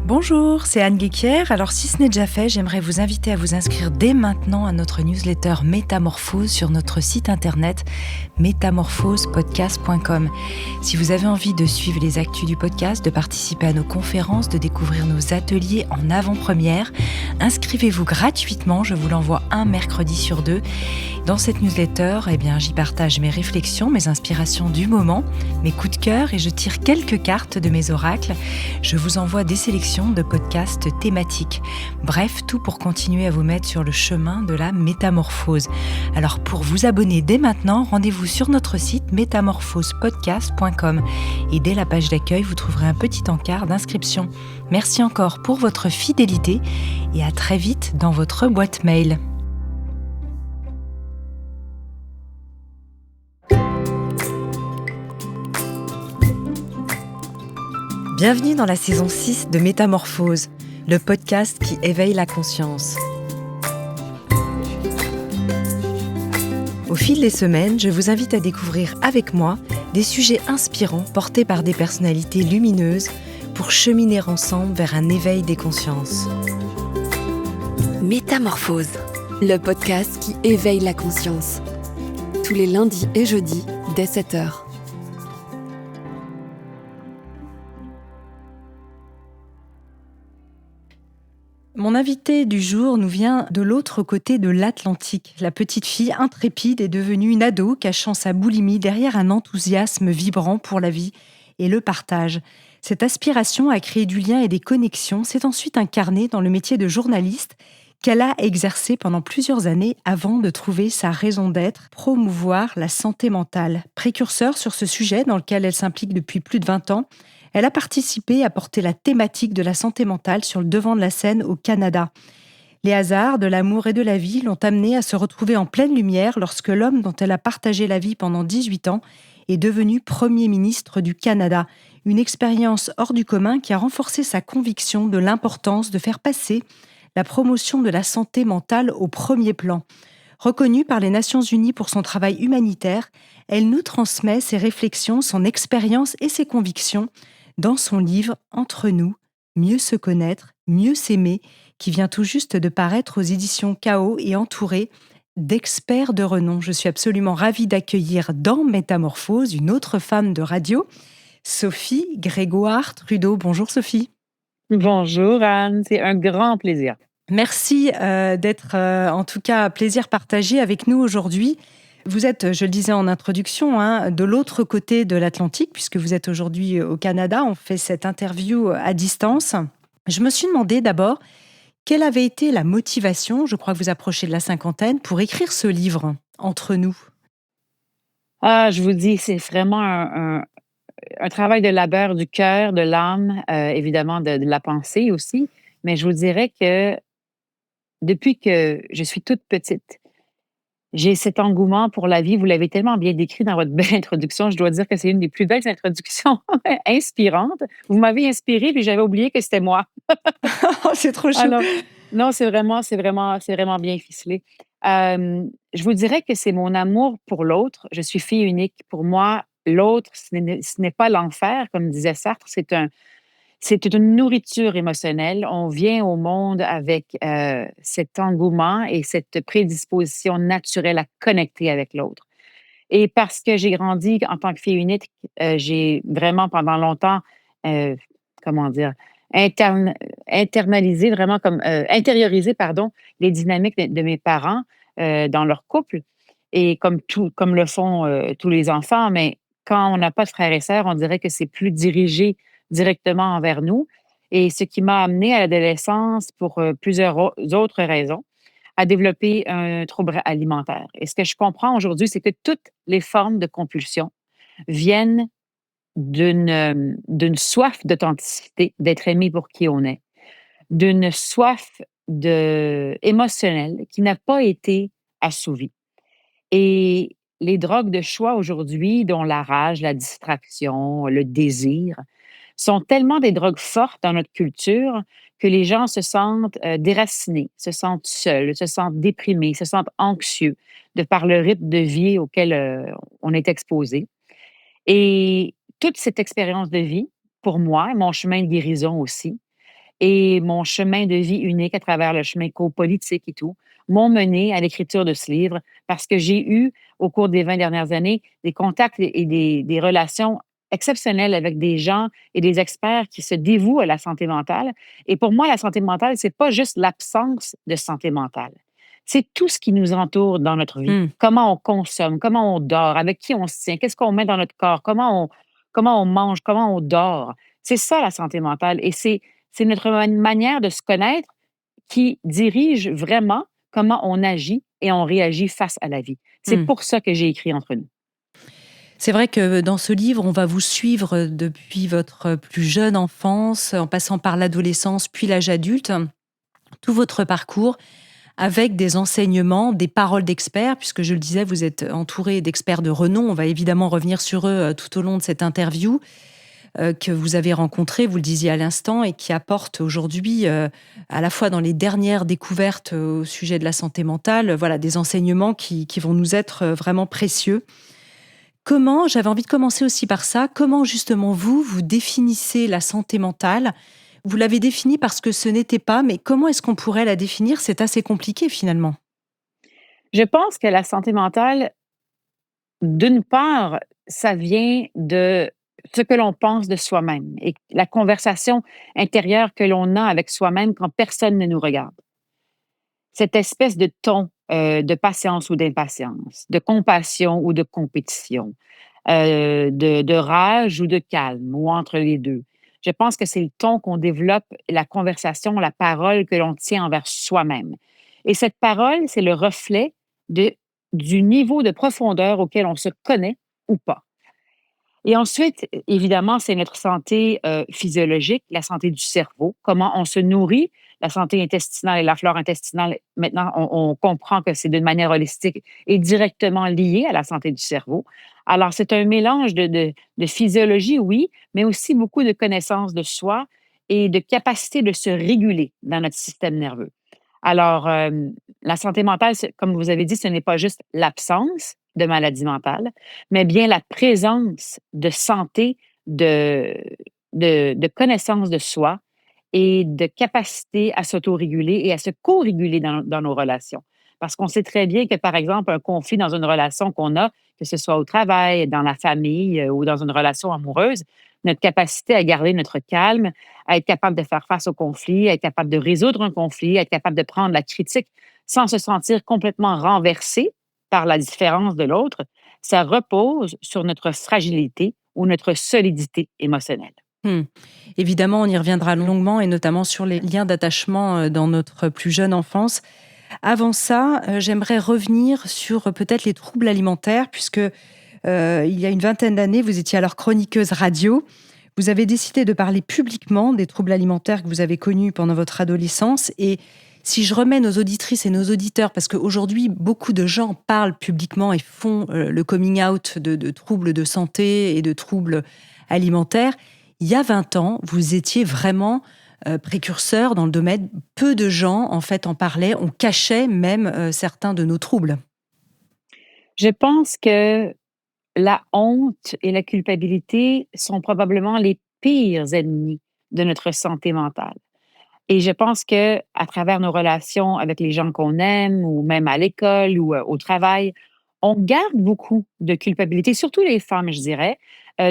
Bonjour, c'est Anne Guéquière. Alors si ce n'est déjà fait, j'aimerais vous inviter à vous inscrire dès maintenant à notre newsletter Métamorphose sur notre site internet métamorphosepodcast.com. Si vous avez envie de suivre les actus du podcast, de participer à nos conférences, de découvrir nos ateliers en avant-première, inscrivez-vous gratuitement, je vous l'envoie un mercredi sur deux. Dans cette newsletter, j'y partage mes réflexions, mes inspirations du moment, mes coups de cœur et je tire quelques cartes de mes oracles. Je vous envoie des sélections de podcasts thématiques. Bref, tout pour continuer à vous mettre sur le chemin de la métamorphose. Alors pour vous abonner dès maintenant, rendez-vous sur notre site métamorphosepodcast.com et dès la page d'accueil, vous trouverez un petit encart d'inscription. Merci encore pour votre fidélité et à très vite dans votre boîte mail. Bienvenue dans la saison 6 de Métamorphose, le podcast qui éveille la conscience. Au fil des semaines, je vous invite à découvrir avec moi des sujets inspirants portés par des personnalités lumineuses pour cheminer ensemble vers un éveil des consciences. Métamorphose, le podcast qui éveille la conscience. Tous les lundis et jeudis dès 7h. Mon invité du jour nous vient de l'autre côté de l'Atlantique. La petite fille intrépide est devenue une ado cachant sa boulimie derrière un enthousiasme vibrant pour la vie et le partage. Cette aspiration à créer du lien et des connexions s'est ensuite incarnée dans le métier de journaliste qu'elle a exercé pendant plusieurs années avant de trouver sa raison d'être, promouvoir la santé mentale. Précurseur sur ce sujet dans lequel elle s'implique depuis plus de 20 ans, elle a participé à porter la thématique de la santé mentale sur le devant de la scène au Canada. Les hasards de l'amour et de la vie l'ont amenée à se retrouver en pleine lumière lorsque l'homme dont elle a partagé la vie pendant 18 ans est devenu Premier ministre du Canada. Une expérience hors du commun qui a renforcé sa conviction de l'importance de faire passer la promotion de la santé mentale au premier plan. Reconnue par les Nations Unies pour son travail humanitaire, elle nous transmet ses réflexions, son expérience et ses convictions dans son livre « Entre nous, mieux se connaître, mieux s'aimer » qui vient tout juste de paraître aux éditions Chaos et entouré d'experts de renom. Je suis absolument ravie d'accueillir dans Métamorphose une autre femme de radio, Sophie Grégoire-Trudeau. Bonjour Sophie. Bonjour Anne, c'est un grand plaisir. Merci d'être en tout cas plaisir partagé avec nous aujourd'hui. Vous êtes, je le disais en introduction, de l'autre côté de l'Atlantique, puisque vous êtes aujourd'hui au Canada. On fait cette interview à distance. Je me suis demandé d'abord, quelle avait été la motivation, je crois que vous approchez de la cinquantaine, pour écrire ce livre, Entre nous? Je vous dis, c'est vraiment un travail de labeur du cœur, de l'âme, évidemment de la pensée aussi. Mais je vous dirais que depuis que je suis toute petite, j'ai cet engouement pour la vie. Vous l'avez tellement bien décrit dans votre belle introduction. Je dois dire que c'est une des plus belles introductions inspirantes. Vous m'avez inspirée, puis j'avais oublié que c'était moi. C'est trop chou. Alors, non, c'est vraiment bien ficelé. Je vous dirais que c'est mon amour pour l'autre. Je suis fille unique. Pour moi, l'autre, ce n'est pas l'enfer, comme disait Sartre, c'est une nourriture émotionnelle. On vient au monde avec cet engouement et cette prédisposition naturelle à connecter avec l'autre. Et parce que j'ai grandi en tant que fille unique, j'ai vraiment pendant longtemps, euh, comment dire, interne- internalisé, vraiment comme intériorisé, pardon, les dynamiques de mes parents dans leur couple. Et comme le font tous les enfants, mais quand on n'a pas de frères et sœurs, on dirait que c'est plus dirigé directement envers nous. Et ce qui m'a amené à l'adolescence pour plusieurs autres raisons à développer un trouble alimentaire. Et ce que je comprends aujourd'hui, c'est que toutes les formes de compulsion viennent d'une soif d'authenticité, d'être aimé pour qui on est, d'une soif émotionnelle qui n'a pas été assouvie. Et les drogues de choix aujourd'hui, dont la rage, la distraction, le désir, sont tellement des drogues fortes dans notre culture que les gens se sentent déracinés, se sentent seuls, se sentent déprimés, se sentent anxieux de par le rythme de vie auquel on est exposé. Et toute cette expérience de vie, pour moi, mon chemin de guérison aussi, et mon chemin de vie unique à travers le chemin co-politique et tout, m'ont mené à l'écriture de ce livre parce que j'ai eu, au cours des 20 dernières années, des contacts et des relations exceptionnelles avec des gens et des experts qui se dévouent à la santé mentale. Et pour moi, la santé mentale, c'est pas juste l'absence de santé mentale. C'est tout ce qui nous entoure dans notre vie. Mmh. Comment on consomme, comment on dort, avec qui on se tient, qu'est-ce qu'on met dans notre corps, comment on mange, comment on dort. C'est ça la santé mentale et c'est notre manière de se connaître qui dirige vraiment comment on agit et on réagit face à la vie. C'est Mmh. pour ça que j'ai écrit Entre nous. C'est vrai que dans ce livre, on va vous suivre depuis votre plus jeune enfance, en passant par l'adolescence, puis l'âge adulte, tout votre parcours avec des enseignements, des paroles d'experts, puisque je le disais, vous êtes entouré d'experts de renom. On va évidemment revenir sur eux tout au long de cette interview que vous avez rencontrés, vous le disiez à l'instant, et qui apportent aujourd'hui, à la fois dans les dernières découvertes au sujet de la santé mentale, voilà, des enseignements qui vont nous être vraiment précieux. Comment, j'avais envie de commencer aussi par ça, comment justement vous définissez la santé mentale? Vous l'avez définie parce que ce n'était pas, mais comment est-ce qu'on pourrait la définir? C'est assez compliqué finalement. Je pense que la santé mentale, d'une part, ça vient de ce que l'on pense de soi-même et la conversation intérieure que l'on a avec soi-même quand personne ne nous regarde. Cette espèce de ton, de patience ou d'impatience, de compassion ou de compétition, de rage ou de calme ou entre les 2. Je pense que c'est le ton qu'on développe, la conversation, la parole que l'on tient envers soi-même et cette parole, c'est le reflet de du niveau de profondeur auquel on se connaît ou pas. Et ensuite, évidemment, c'est notre santé, physiologique, la santé du cerveau, comment on se nourrit, la santé intestinale et la flore intestinale. Maintenant, on comprend que c'est d'une manière holistique et directement lié à la santé du cerveau. Alors, c'est un mélange de physiologie, oui, mais aussi beaucoup de connaissances de soi et de capacité de se réguler dans notre système nerveux. Alors, la santé mentale, comme vous avez dit, ce n'est pas juste l'absence de maladie mentale, mais bien la présence de santé, de de connaissance de soi et de capacité à s'autoréguler et à se co-réguler dans nos relations. Parce qu'on sait très bien que, par exemple, un conflit dans une relation qu'on a, que ce soit au travail, dans la famille, ou dans une relation amoureuse, notre capacité à garder notre calme, à être capable de faire face au conflit, à être capable de résoudre un conflit, à être capable de prendre la critique sans se sentir complètement renversé par la différence de l'autre, ça repose sur notre fragilité ou notre solidité émotionnelle. Mmh. Évidemment, on y reviendra longuement et notamment sur les liens d'attachement, dans notre plus jeune enfance. Avant ça, j'aimerais revenir sur peut-être les troubles alimentaires puisque, il y a une vingtaine d'années, vous étiez alors chroniqueuse radio. Vous avez décidé de parler publiquement des troubles alimentaires que vous avez connus pendant votre adolescence et si je remets nos auditrices et nos auditeurs, parce qu'aujourd'hui, beaucoup de gens parlent publiquement et font, le coming out de troubles de santé et de troubles alimentaires. Il y a 20 ans, vous étiez vraiment, précurseur dans le domaine. Peu de gens, en fait, en parlaient. On cachait même, certains de nos troubles. Je pense que la honte et la culpabilité sont probablement les pires ennemis de notre santé mentale. Et je pense que à travers nos relations avec les gens qu'on aime ou même à l'école ou, au travail, on garde beaucoup de culpabilité, surtout les femmes, je dirais,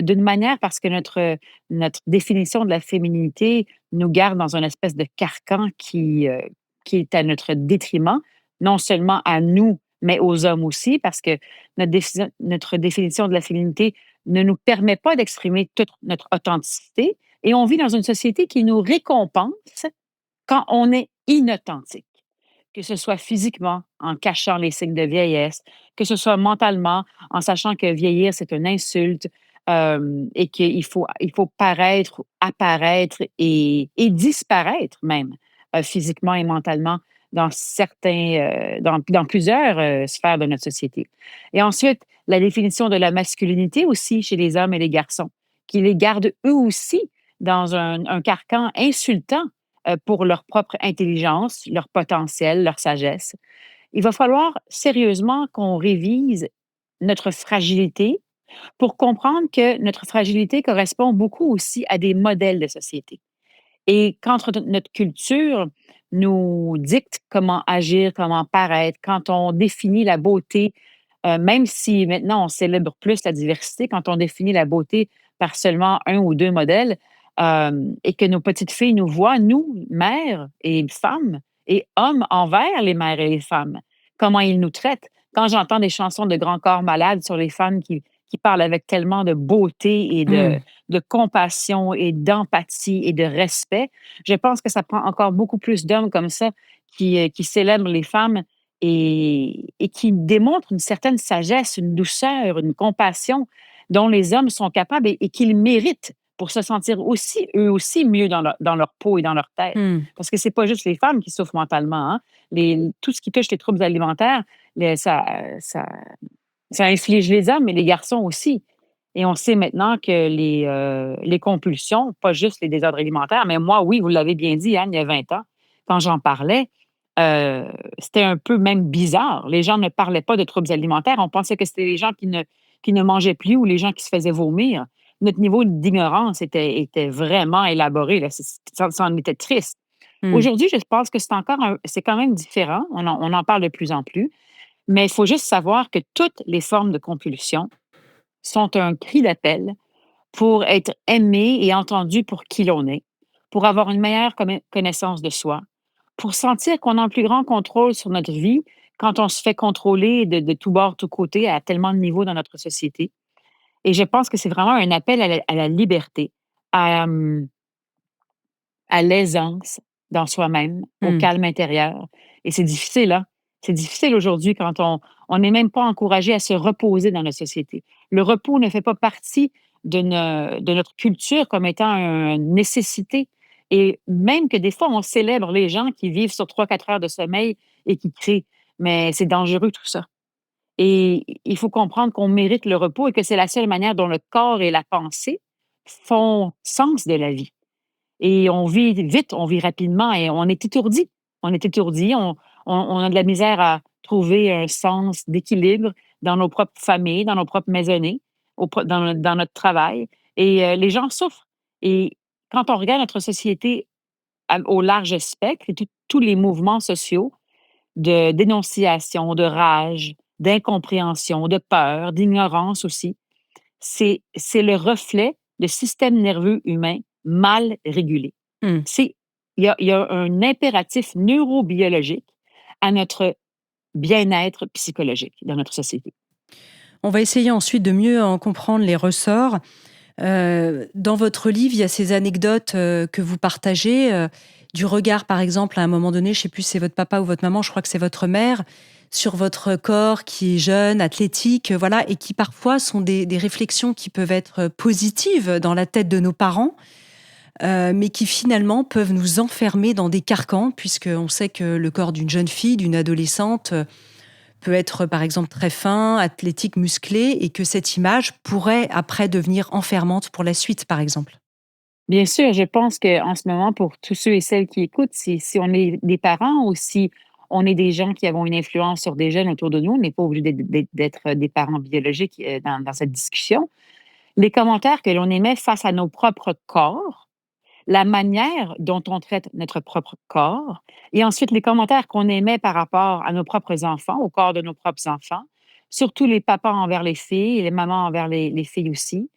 d'une manière parce que notre définition de la féminité nous garde dans une espèce de carcan qui est à notre détriment, non seulement à nous, mais aux hommes aussi, parce que notre définition de la féminité ne nous permet pas d'exprimer toute notre authenticité et on vit dans une société qui nous récompense quand on est inauthentique, que ce soit physiquement, en cachant les signes de vieillesse, que ce soit mentalement, en sachant que vieillir, c'est une insulte, et qu'il faut paraître, apparaître et disparaître même, physiquement et mentalement dans plusieurs, sphères de notre société. Et ensuite, la définition de la masculinité aussi chez les hommes et les garçons, qui les gardent eux aussi dans un carcan insultant pour leur propre intelligence, leur potentiel, leur sagesse. Il va falloir sérieusement qu'on révise notre fragilité pour comprendre que notre fragilité correspond beaucoup aussi à des modèles de société Et quand notre culture nous dicte comment agir, comment paraître, quand on définit la beauté, même si maintenant on célèbre plus la diversité, quand on définit la beauté par seulement un ou 2 modèles, et que nos petites filles nous voient, nous, mères et femmes et hommes envers les mères et les femmes, comment ils nous traitent. Quand j'entends des chansons de Grand Corps Malade sur les femmes qui parlent avec tellement de beauté et Mmh. de compassion et d'empathie et de respect, je pense que ça prend encore beaucoup plus d'hommes comme ça qui célèbrent les femmes et qui démontrent une certaine sagesse, une douceur, une compassion dont les hommes sont capables et qu'ils méritent pour se sentir aussi, eux aussi, mieux dans leur peau et dans leur tête. Mmh. Parce que c'est pas juste les femmes qui souffrent mentalement, hein. Tout ce qui touche les troubles alimentaires, ça ça inflige les hommes, mais les garçons aussi. Et on sait maintenant que les compulsions, pas juste les désordres alimentaires, mais moi, oui, vous l'avez bien dit, Anne, il y a 20 ans, quand j'en parlais, heu, c'était un peu même bizarre. Les gens ne parlaient pas de troubles alimentaires. On pensait que c'était les gens qui ne mangeaient plus ou les gens qui se faisaient vomir. Notre niveau d'ignorance était vraiment élaboré, là. Ça en était triste. Mmh. Aujourd'hui, je pense que c'est quand même différent. On en parle de plus en plus, mais il faut juste savoir que toutes les formes de compulsion sont un cri d'appel pour être aimé et entendu pour qui l'on est, pour avoir une meilleure connaissance de soi, pour sentir qu'on a un plus grand contrôle sur notre vie quand on se fait contrôler de tous bords, tous côtés, à tellement de niveaux dans notre société. Et je pense que c'est vraiment un appel à la liberté, à, à l'aisance dans soi-même, au Mmh. calme intérieur. Et c'est difficile, hein? C'est difficile aujourd'hui quand on n'est même pas encouragé à se reposer dans la société. Le repos ne fait pas partie de notre culture comme étant une nécessité. Et même que des fois, on célèbre les gens qui vivent sur 3 4 heures de sommeil et qui créent. Mais c'est dangereux tout ça. Et il faut comprendre qu'on mérite le repos et que c'est la seule manière dont le corps et la pensée font sens de la vie. Et on vit vite, on vit rapidement et on est étourdi. On est étourdi, on a de la misère à trouver un sens d'équilibre dans nos propres familles, dans nos propres maisonnées, dans notre travail et les gens souffrent et quand on regarde notre société au large spectre et tous les mouvements sociaux de dénonciation, de rage, d'incompréhension, de peur, d'ignorance aussi, c'est le reflet de systèmes nerveux humains mal régulés. Mmh. C'est il y a un impératif neurobiologique à notre bien-être psychologique dans notre société. On va essayer ensuite de mieux en comprendre les ressorts. Dans votre livre, il y a ces anecdotes, que vous partagez, du regard, par exemple, à un moment donné, je ne sais plus si c'est votre papa ou votre maman, je crois que c'est votre mère, sur votre corps qui est jeune, athlétique, voilà, et qui parfois sont des réflexions qui peuvent être positives dans la tête de nos parents, mais qui finalement peuvent nous enfermer dans des carcans, puisqu'on sait que le corps d'une jeune fille, d'une adolescente, peut être par exemple très fin, athlétique, musclé, et que cette image pourrait après devenir enfermante pour la suite, par exemple. Bien sûr, je pense qu'en ce moment, pour tous ceux et celles qui écoutent, si on est des parents ou si on est des gens qui avons une influence sur des jeunes autour de nous, on n'est pas obligé d'être des parents biologiques, dans cette discussion. Les commentaires que l'on émet face à nos propres corps, la manière dont on traite notre propre corps et ensuite les commentaires qu'on émet par rapport à nos propres enfants, au corps de nos propres enfants, surtout les papas envers les filles et les mamans envers les filles aussi.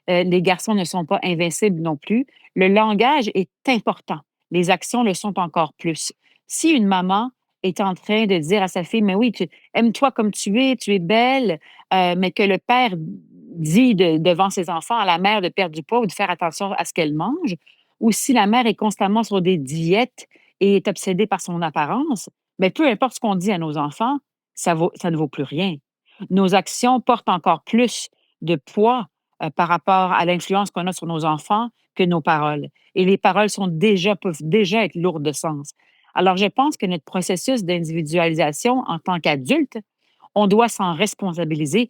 Les garçons ne sont pas invincibles non plus. Le langage est important. Les actions le sont encore plus. Si une maman est en train de dire à sa fille, mais oui, aime-toi comme tu es belle, mais que le père dit devant ses enfants à la mère de perdre du poids ou de faire attention à ce qu'elle mange, ou si la mère est constamment sur des diètes et est obsédée par son apparence, mais peu importe ce qu'on dit à nos enfants, ça ne vaut plus rien. Nos actions portent encore plus de poids par rapport à l'influence qu'on a sur nos enfants que nos paroles. Et les paroles peuvent déjà être lourdes de sens. Alors, je pense que notre processus d'individualisation en tant qu'adulte, on doit s'en responsabiliser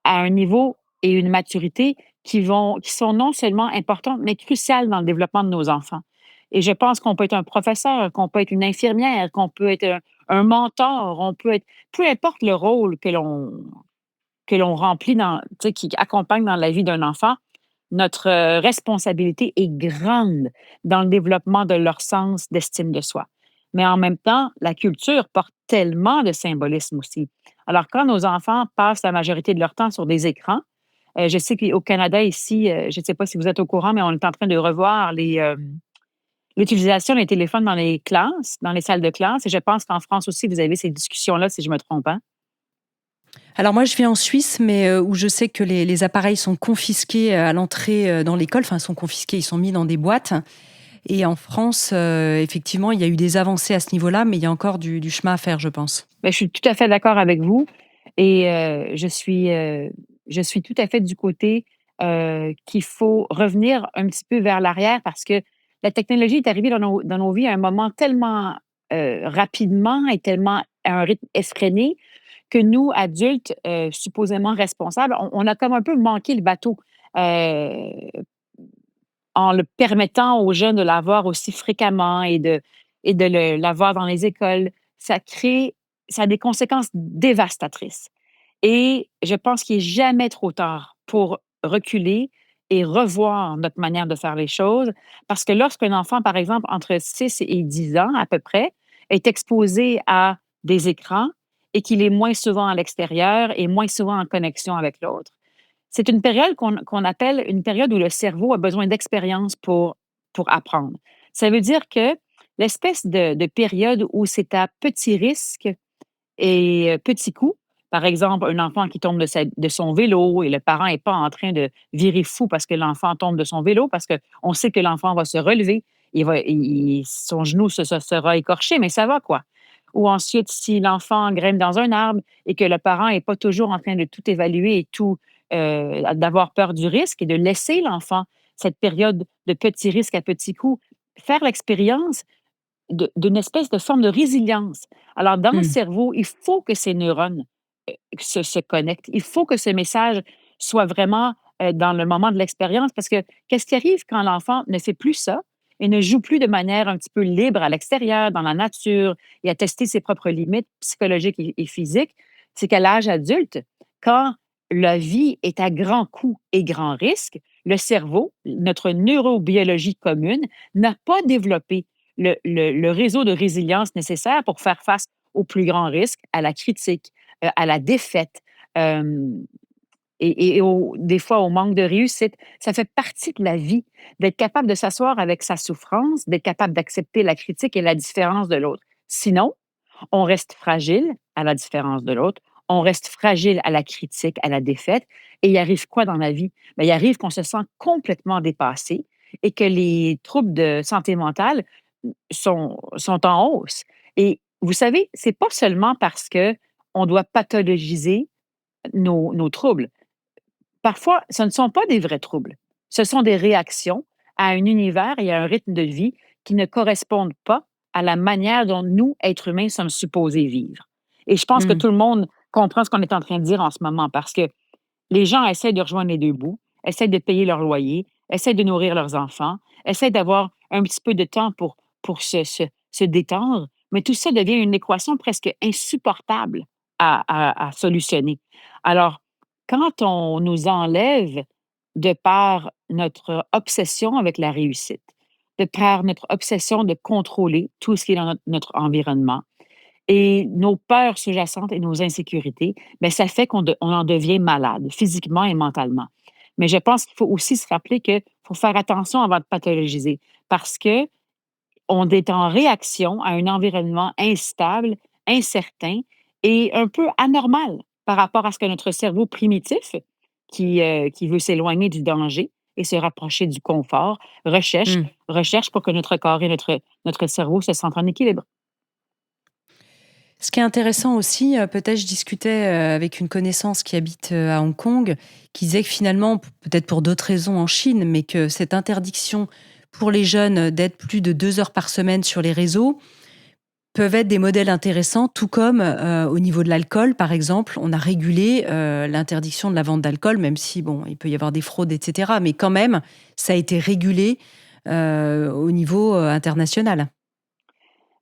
à un niveau et une maturité qui sont non seulement importantes, mais cruciales dans le développement de nos enfants. Et je pense qu'on peut être un professeur, qu'on peut être une infirmière, qu'on peut être un mentor, on peut être, peu importe le rôle que l'on remplit qui accompagne dans la vie d'un enfant, notre responsabilité est grande dans le développement de leur sens d'estime de soi. Mais en même temps, la culture porte tellement de symbolisme aussi. Alors, quand nos enfants passent la majorité de leur temps sur des écrans, je sais qu'au Canada, ici, je ne sais pas si vous êtes au courant, mais on est en train de revoir l'utilisation des téléphones dans les classes, dans les salles de classe. Et je pense qu'en France aussi, vous avez ces discussions-là, si je me trompe pas. Alors moi, je vis en Suisse, mais où je sais que les appareils sont confisqués à l'entrée dans l'école. Enfin, ils sont confisqués, ils sont mis dans des boîtes. Et en France, effectivement, il y a eu des avancées à ce niveau-là, mais il y a encore du chemin à faire, je pense. Ben, je suis tout à fait d'accord avec vous et je suis tout à fait du côté, qu'il faut revenir un petit peu vers l'arrière parce que la technologie est arrivée dans nos vies à un moment tellement, rapidement et tellement à un rythme effréné que nous, adultes, supposément responsables, on a comme un peu manqué le bateau, heu, en le permettant aux jeunes de l'avoir aussi fréquemment et de l'avoir dans les écoles. Ça crée ça a des conséquences dévastatrices et je pense qu'il est jamais trop tard pour reculer et revoir notre manière de faire les choses. Parce que lorsqu'un enfant, par exemple, entre 6 et 10 ans à peu près, est exposé à des écrans et qu'il est moins souvent à l'extérieur et moins souvent en connexion avec l'autre, c'est une période qu'on appelle une période où le cerveau a besoin d'expérience pour apprendre. Ça veut dire que l'espèce de période où c'est à petit risque et petit coût, par exemple, un enfant qui tombe de son vélo et le parent n'est pas en train de virer fou parce que l'enfant tombe de son vélo, parce qu'on sait que l'enfant va se relever, son genou sera écorché, mais ça va quoi. Ou ensuite, si l'enfant grimpe dans un arbre et que le parent n'est pas toujours en train de tout évaluer et tout, d'avoir peur du risque et de laisser l'enfant cette période de petit risque à petit coup, faire l'expérience d'une espèce de forme de résilience. Alors, dans le Mmh. cerveau, il faut que ces neurones se connectent. Il faut que ce message soit vraiment dans le moment de l'expérience parce que qu'est-ce qui arrive quand l'enfant ne fait plus ça et ne joue plus de manière un petit peu libre à l'extérieur, dans la nature et à tester ses propres limites psychologiques et physiques? C'est qu'à l'âge adulte, quand la vie est à grand coût et grand risque, le cerveau, notre neurobiologie commune, n'a pas développé le réseau de résilience nécessaire pour faire face aux plus grands risques, à la critique, à la défaite, hem des fois au manque de réussite. Ça fait partie de la vie, d'être capable de s'asseoir avec sa souffrance, d'être capable d'accepter la critique et la différence de l'autre. Sinon, on reste fragile à la différence de l'autre, on reste fragile à la critique, à la défaite et il arrive quoi dans la vie? Bien, il arrive qu'on se sent complètement dépassé et que les troubles de santé mentale sont en hausse et vous savez, c'est pas seulement parce qu'on doit pathologiser nos troubles. Parfois, ce ne sont pas des vrais troubles. Ce sont des réactions à un univers et à un rythme de vie qui ne correspondent pas à la manière dont nous, êtres humains, sommes supposés vivre. Et je pense que Mmh. tout le monde comprend ce qu'on est en train de dire en ce moment parce que les gens essaient de rejoindre les 2 bouts, essaient de payer leur loyer, essaient de nourrir leurs enfants, essaient d'avoir un petit peu de temps pour se détendre, mais tout ça devient une équation presque insupportable à solutionner. Alors, quand on nous enlève de par notre obsession avec la réussite, de par notre obsession de contrôler tout ce qui est dans notre environnement et nos peurs sous-jacentes et nos insécurités, bien, ça fait on en devient malade, physiquement et mentalement. Mais je pense qu'il faut aussi se rappeler qu'il faut faire attention avant de pathologiser parce que on est en réaction à un environnement instable, incertain et un peu anormal par rapport à ce que notre cerveau primitif, qui veut s'éloigner du danger et se rapprocher du confort, Mmh. recherche pour que notre corps et notre cerveau se sentent en équilibre. Ce qui est intéressant aussi, peut-être je discutais, avec une connaissance qui habite, à Hong Kong, qui disait que finalement, peut-être pour d'autres raisons en Chine, mais que cette interdiction pour les jeunes, d'être plus de 2 heures par semaine sur les réseaux, peuvent être des modèles intéressants, tout comme, au niveau de l'alcool, par exemple, on a régulé, l'interdiction de la vente d'alcool, même si bon, il peut y avoir des fraudes et cetera, mais quand même, ça a été régulé, au niveau, international.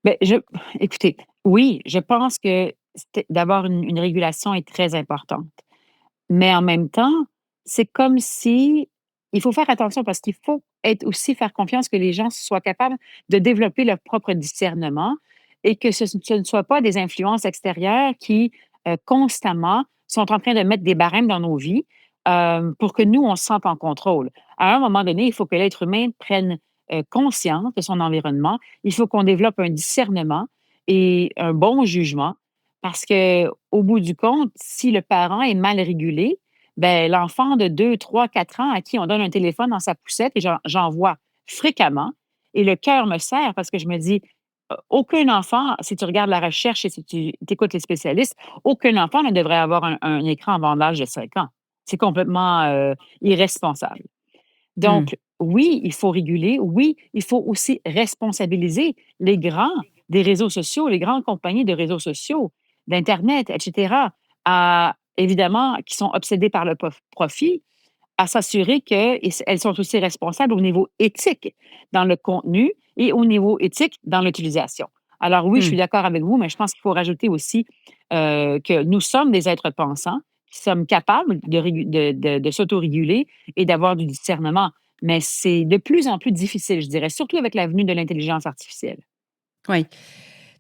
Beh, écoutez, oui, je pense que d'avoir une régulation est très importante. Mais en même temps, c'est comme si il faut faire attention parce qu'il faut être aussi faire confiance que les gens soient capables de développer leur propre discernement et que ce ne soit pas des influences extérieures qui, constamment sont en train de mettre des barèmes dans nos vies, pour que nous, on se sente en contrôle. À un moment donné, il faut que l'être humain prenne, conscience de son environnement. Il faut qu'on développe un discernement et un bon jugement parce que au bout du compte, si le parent est mal régulé, ben l'enfant de 2, 3, 4 ans à qui on donne un téléphone dans sa poussette et j'en vois fréquemment et le cœur me serre parce que je me dis: Aucun enfant, si tu regardes la recherche et si tu écoutes les spécialistes, aucun enfant ne devrait avoir un écran avant l'âge de 5 ans. C'est complètement, irresponsable. Mmh. Donc oui, il faut réguler. Oui, il faut aussi responsabiliser les grands des réseaux sociaux, les grandes compagnies de réseaux sociaux, d'internet et cetera, à évidemment, qui sont obsédés par le profit, à s'assurer qu'elles sont aussi responsables au niveau éthique dans le contenu et au niveau éthique dans l'utilisation. Alors oui, je Mmh. suis d'accord avec vous, mais je pense qu'il faut rajouter aussi que nous sommes des êtres pensants, qui sommes capables de s'autoréguler et d'avoir du discernement. Mais c'est de plus en plus difficile, je dirais, surtout avec la venue de l'intelligence artificielle. Oui,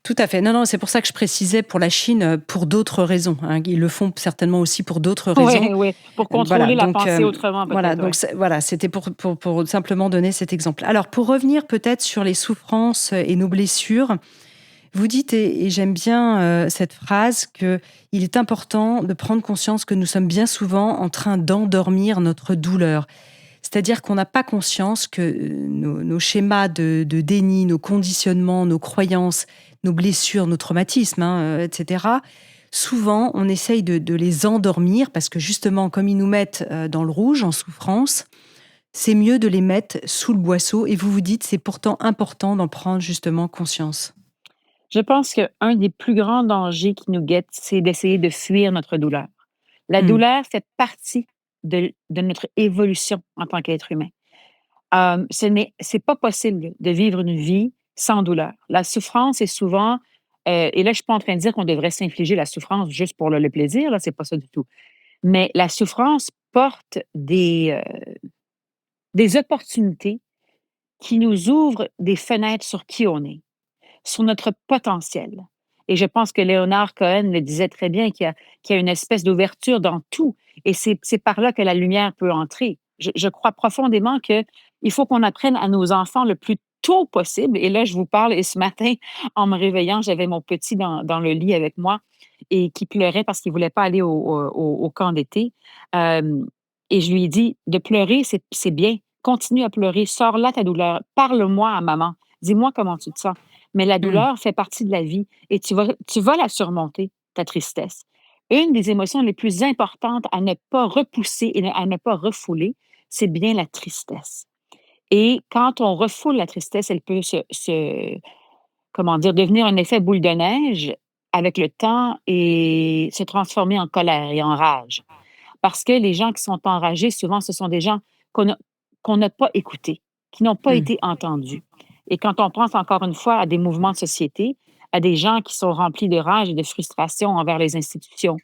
tout à fait. Non, non, c'est pour ça que je précisais pour la Chine, pour d'autres raisons, hein. Ils le font certainement aussi pour d'autres raisons. Oui, oui, pour Voilà, contrôler la donc pensée autrement voilà, peut-être, donc oui. voilà, c'était pour simplement donner cet exemple. Alors pour revenir peut-être sur les souffrances et nos blessures, vous dites et j'aime bien, cette phrase qu'il est important de prendre conscience que nous sommes bien souvent en train d'endormir notre douleur. C'est-à-dire qu'on n'a pas conscience que, nos schémas de déni, nos conditionnements, nos croyances, nos blessures, nos traumatismes, hein, et cetera, souvent on essaye de les endormir parce que justement comme ils nous mettent, dans le rouge, en souffrance, c'est mieux de les mettre sous le boisseau et vous vous dites: «C'est pourtant important d'en prendre justement conscience». Je pense qu'un des plus grands dangers qui nous guette, c'est d'essayer de fuir notre douleur. La Mmh, douleur fait partie de notre évolution en tant qu'être humain. C'est pas possible de vivre une vie sans douleur. La souffrance est souvent, et là, je suis pas en train de dire qu'on devrait s'infliger la souffrance juste pour le plaisir, là, c'est pas ça du tout. Mais la souffrance porte des opportunités qui nous ouvrent des fenêtres sur qui on est, sur notre potentiel. Et je pense que Léonard Cohen le disait très bien, qu'il y a une espèce d'ouverture dans tout. Et c'est par là que la lumière peut entrer. Je crois profondément qu'il faut qu'on apprenne à nos enfants le plus tôt possible. Et là, je vous parle, et ce matin, en me réveillant, j'avais mon petit dans le lit avec moi et qui pleurait parce qu'il ne voulait pas aller au camp d'été. Euh, et je lui ai dit, de pleurer, c'est bien. Continue à pleurer. Sors là ta douleur. Parle-moi à maman. Dis-moi comment tu te sens. Mais la mmh, douleur fait partie de la vie et tu vas la surmonter, ta tristesse. Une des émotions les plus importantes à ne pas repousser et à ne pas refouler, c'est bien la tristesse. Et quand on refoule la tristesse, elle peut comment dire, devenir un effet boule de neige avec le temps et se transformer en colère et en rage. Parce que les gens qui sont enragés, souvent, ce sont des gens qu'on a qu'on n'a pas écoutés, qui n'ont pas mmh, été entendus. Et quand on pense encore une fois à des mouvements de société, à des gens qui sont remplis de rage et de frustration envers les institutions,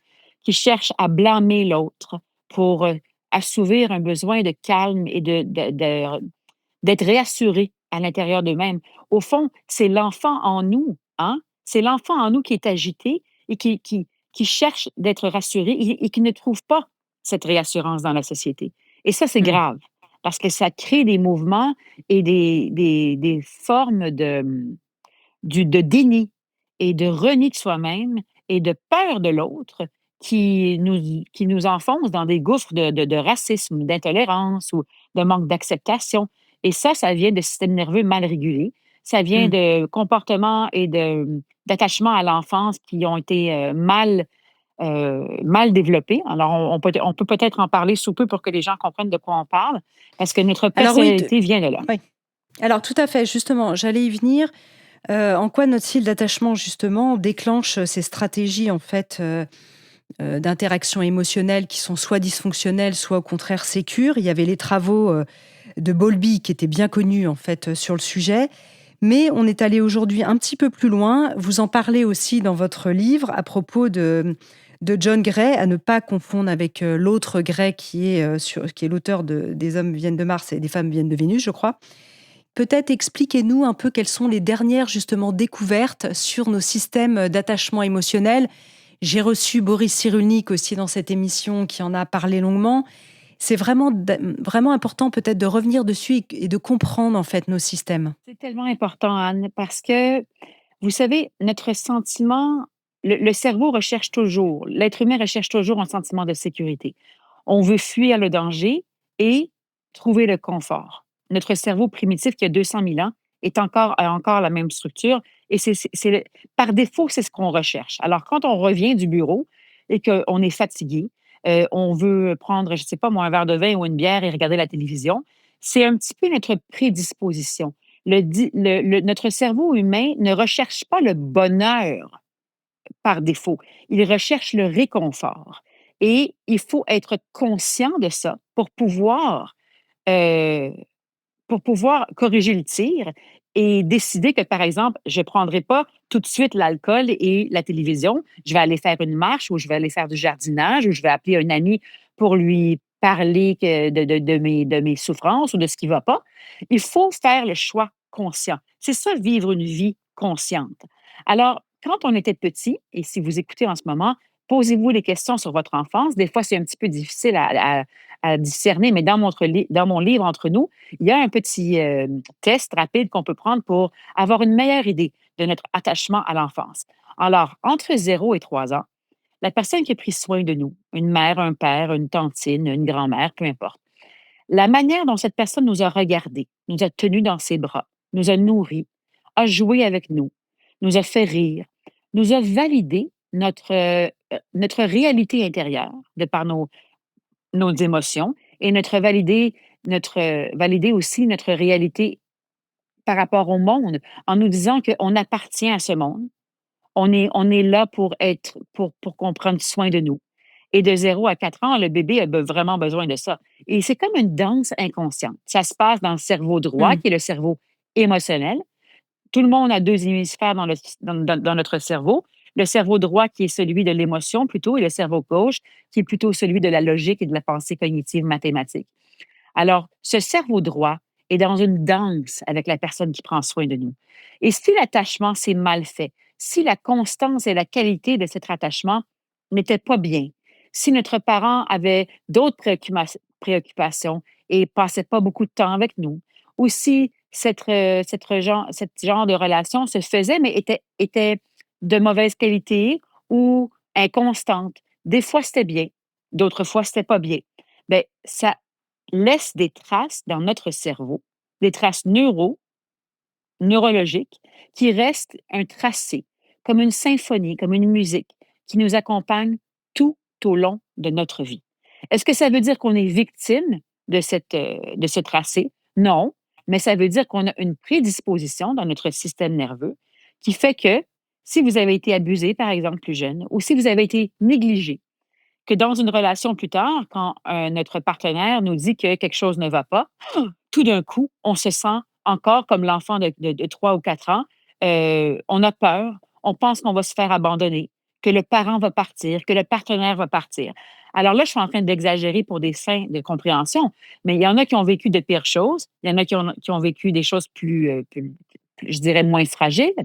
qui cherchent à blâmer l'autre pour, assouvir un besoin de calme et d'être réassurés à l'intérieur d'eux-mêmes. Au fond, c'est l'enfant en nous, hein? C'est l'enfant en nous qui est agité et qui cherche d'être rassuré et qui ne trouve pas cette réassurance dans la société. Et ça, c'est mmh. grave parce que ça crée des mouvements et des formes de déni et de reni de soi-même et de peur de l'autre qui nous enfoncent dans des gouffres de racisme, d'intolérance ou de manque d'acceptation. Et ça vient de systèmes nerveux mal régulés. Ça vient Mmh. de comportements et d'attachements à l'enfance qui ont été mal développés. Alors, on peut peut-être en parler sous peu pour que les gens comprennent de quoi on parle, parce que notre Alors oui, personnalité vient de là. oui. Alors tout à fait, justement, j'allais y venir. En quoi notre style d'attachement, justement, déclenche ces stratégies, en fait, d'interaction émotionnelle qui sont soit dysfonctionnelles, soit au contraire sécures. Il y avait les travaux, de Bowlby qui étaient bien connus, en fait, sur le sujet. Mais on est allé aujourd'hui un petit peu plus loin. Vous en parlez aussi dans votre livre à propos de John Gray, à ne pas confondre avec l'autre Gray qui est l'auteur Des hommes viennent de Mars et des femmes viennent de Vénus, je crois. Peut-être expliquez-nous un peu quelles sont les dernières justement découvertes sur nos systèmes d'attachement émotionnel. J'ai reçu Boris Cyrulnik aussi dans cette émission qui en a parlé longuement. C'est vraiment important peut-être de revenir dessus et de comprendre en fait nos systèmes. C'est tellement important, Anne, parce que, vous savez, notre sentiment, le cerveau recherche toujours, l'être humain recherche toujours un sentiment de sécurité. On veut fuir le danger et trouver le confort. Notre cerveau primitif, qui a 200 000 ans, a encore la même structure et par défaut, c'est ce qu'on recherche. Alors, quand on revient du bureau et qu'on est fatigué, on veut prendre, je ne sais pas moi, un verre de vin ou une bière et regarder la télévision, c'est un petit peu notre prédisposition. Notre cerveau humain ne recherche pas le bonheur par défaut. Il recherche le réconfort. Et il faut être conscient de ça euh, pour pouvoir corriger le tir et décider que, par exemple, je ne prendrai pas tout de suite l'alcool et la télévision. Je vais aller faire une marche ou je vais aller faire du jardinage ou je vais appeler un ami pour lui parler de mes souffrances ou de ce qui ne va pas. Il faut faire le choix conscient. C'est ça, vivre une vie consciente. Alors, quand on était petit, et si vous écoutez en ce moment, posez-vous des questions sur votre enfance. Des fois, c'est un petit peu difficile à discerner, mais dans mon livre Entre nous, il y a un petit test rapide qu'on peut prendre pour avoir une meilleure idée de notre attachement à l'enfance. Alors, entre 0 et 3 ans, la personne qui a pris soin de nous, une mère, un père, une tantine, une grand-mère, peu importe, la manière dont cette personne nous a regardés, nous a tenus dans ses bras, nous a nourris, a joué avec nous a fait rire, nous a validé notre réalité intérieure de par nos émotions et valider aussi notre réalité par rapport au monde en nous disant qu'on appartient à ce monde. On est là pour qu'on prenne soin de nous. Et de 0 à 4 ans, le bébé a vraiment besoin de ça. Et c'est comme une danse inconsciente. Ça se passe dans le cerveau droit, Mmh. qui est le cerveau émotionnel. Tout le monde a 2 hémisphères dans notre cerveau. Le cerveau droit qui est celui de l'émotion plutôt et le cerveau gauche qui est plutôt celui de la logique et de la pensée cognitive mathématique. Alors, ce cerveau droit est dans une danse avec la personne qui prend soin de nous. Et si l'attachement s'est mal fait, si la constance et la qualité de cet attachement n'étaient pas bien, si notre parent avait d'autres préoccupations et passait pas beaucoup de temps avec nous, ou si cette genre de relation se faisait, mais était de mauvaise qualité ou inconstante. Des fois, c'était bien, d'autres fois, c'était pas bien. Bien, ça laisse des traces dans notre cerveau, des traces neurologiques, qui restent un tracé, comme une symphonie, comme une musique, qui nous accompagne tout au long de notre vie. Est-ce que ça veut dire qu'on est victime de ce tracé? Non, mais ça veut dire qu'on a une prédisposition dans notre système nerveux qui fait que si vous avez été abusé, par exemple, plus jeune, ou si vous avez été négligé, que dans une relation plus tard, quand notre partenaire nous dit que quelque chose ne va pas, tout d'un coup, on se sent encore comme l'enfant de 3 ou 4 ans. On a peur, on pense qu'on va se faire abandonner, que le parent va partir, que le partenaire va partir. Alors là, je suis en train d'exagérer pour des fins de compréhension, mais il y en a qui ont vécu de pires choses, il y en a qui ont vécu des choses je dirais, moins fragiles.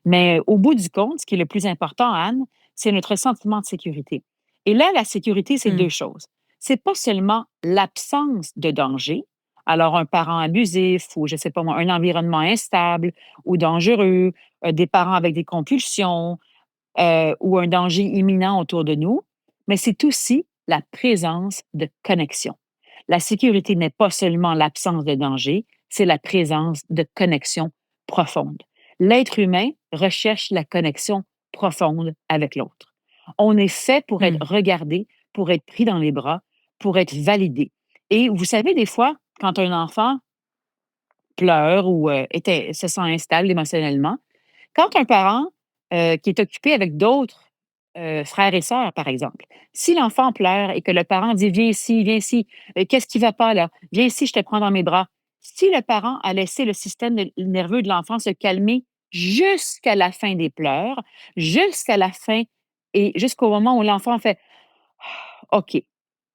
Mais au bout du compte, ce qui est le plus important, Anne, c'est notre sentiment de sécurité. Et là, la sécurité, c'est Mmh. 2 choses. C'est pas seulement l'absence de danger, alors un parent abusif ou je sais pas moi, un environnement instable ou dangereux, des parents avec des compulsions, ou un danger imminent autour de nous, mais c'est aussi la présence de connexion. La sécurité n'est pas seulement l'absence de danger, c'est la présence de connexion profonde. L'être humain recherche la connexion profonde avec l'autre. On est fait pour être Mmh. regardé, pour être pris dans les bras, pour être validé. Et vous savez, des fois, quand un enfant pleure ou se sent instable émotionnellement, quand un parent qui est occupé avec d'autres frères et sœurs, par exemple, si l'enfant pleure et que le parent dit: viens ici, qu'est-ce qui va pas là? Viens ici, je te prends dans mes bras. Si le parent a laissé le système nerveux de l'enfant se calmer jusqu'à la fin des pleurs, jusqu'à la fin et jusqu'au moment où l'enfant fait: «OK,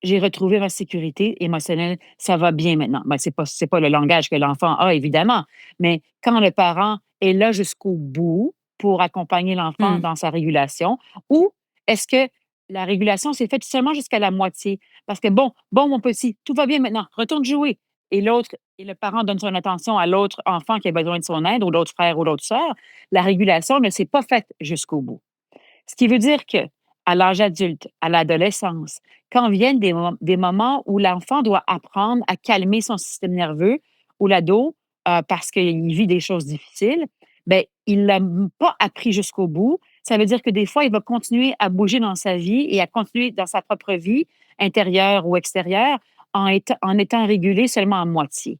j'ai retrouvé ma sécurité émotionnelle, ça va bien maintenant». Ben, c'est pas le langage que l'enfant a évidemment, mais quand le parent est là jusqu'au bout pour accompagner l'enfant Mmh. dans sa régulation, ou est-ce que la régulation s'est faite seulement jusqu'à la moitié? Parce que: «Bon mon petit, tout va bien maintenant, retourne jouer», et le parent donne son attention à l'autre enfant qui a besoin de son aide, ou l'autre frère ou l'autre sœur, la régulation ne s'est pas faite jusqu'au bout. Ce qui veut dire que à l'âge adulte, à l'adolescence, quand viennent des moments où l'enfant doit apprendre à calmer son système nerveux, ou l'ado, parce qu'il vit des choses difficiles, ben il l'a pas appris jusqu'au bout. Ça veut dire que des fois, il va continuer à bouger dans sa vie et à continuer dans sa propre vie, intérieure ou extérieure, en étant régulé seulement à moitié.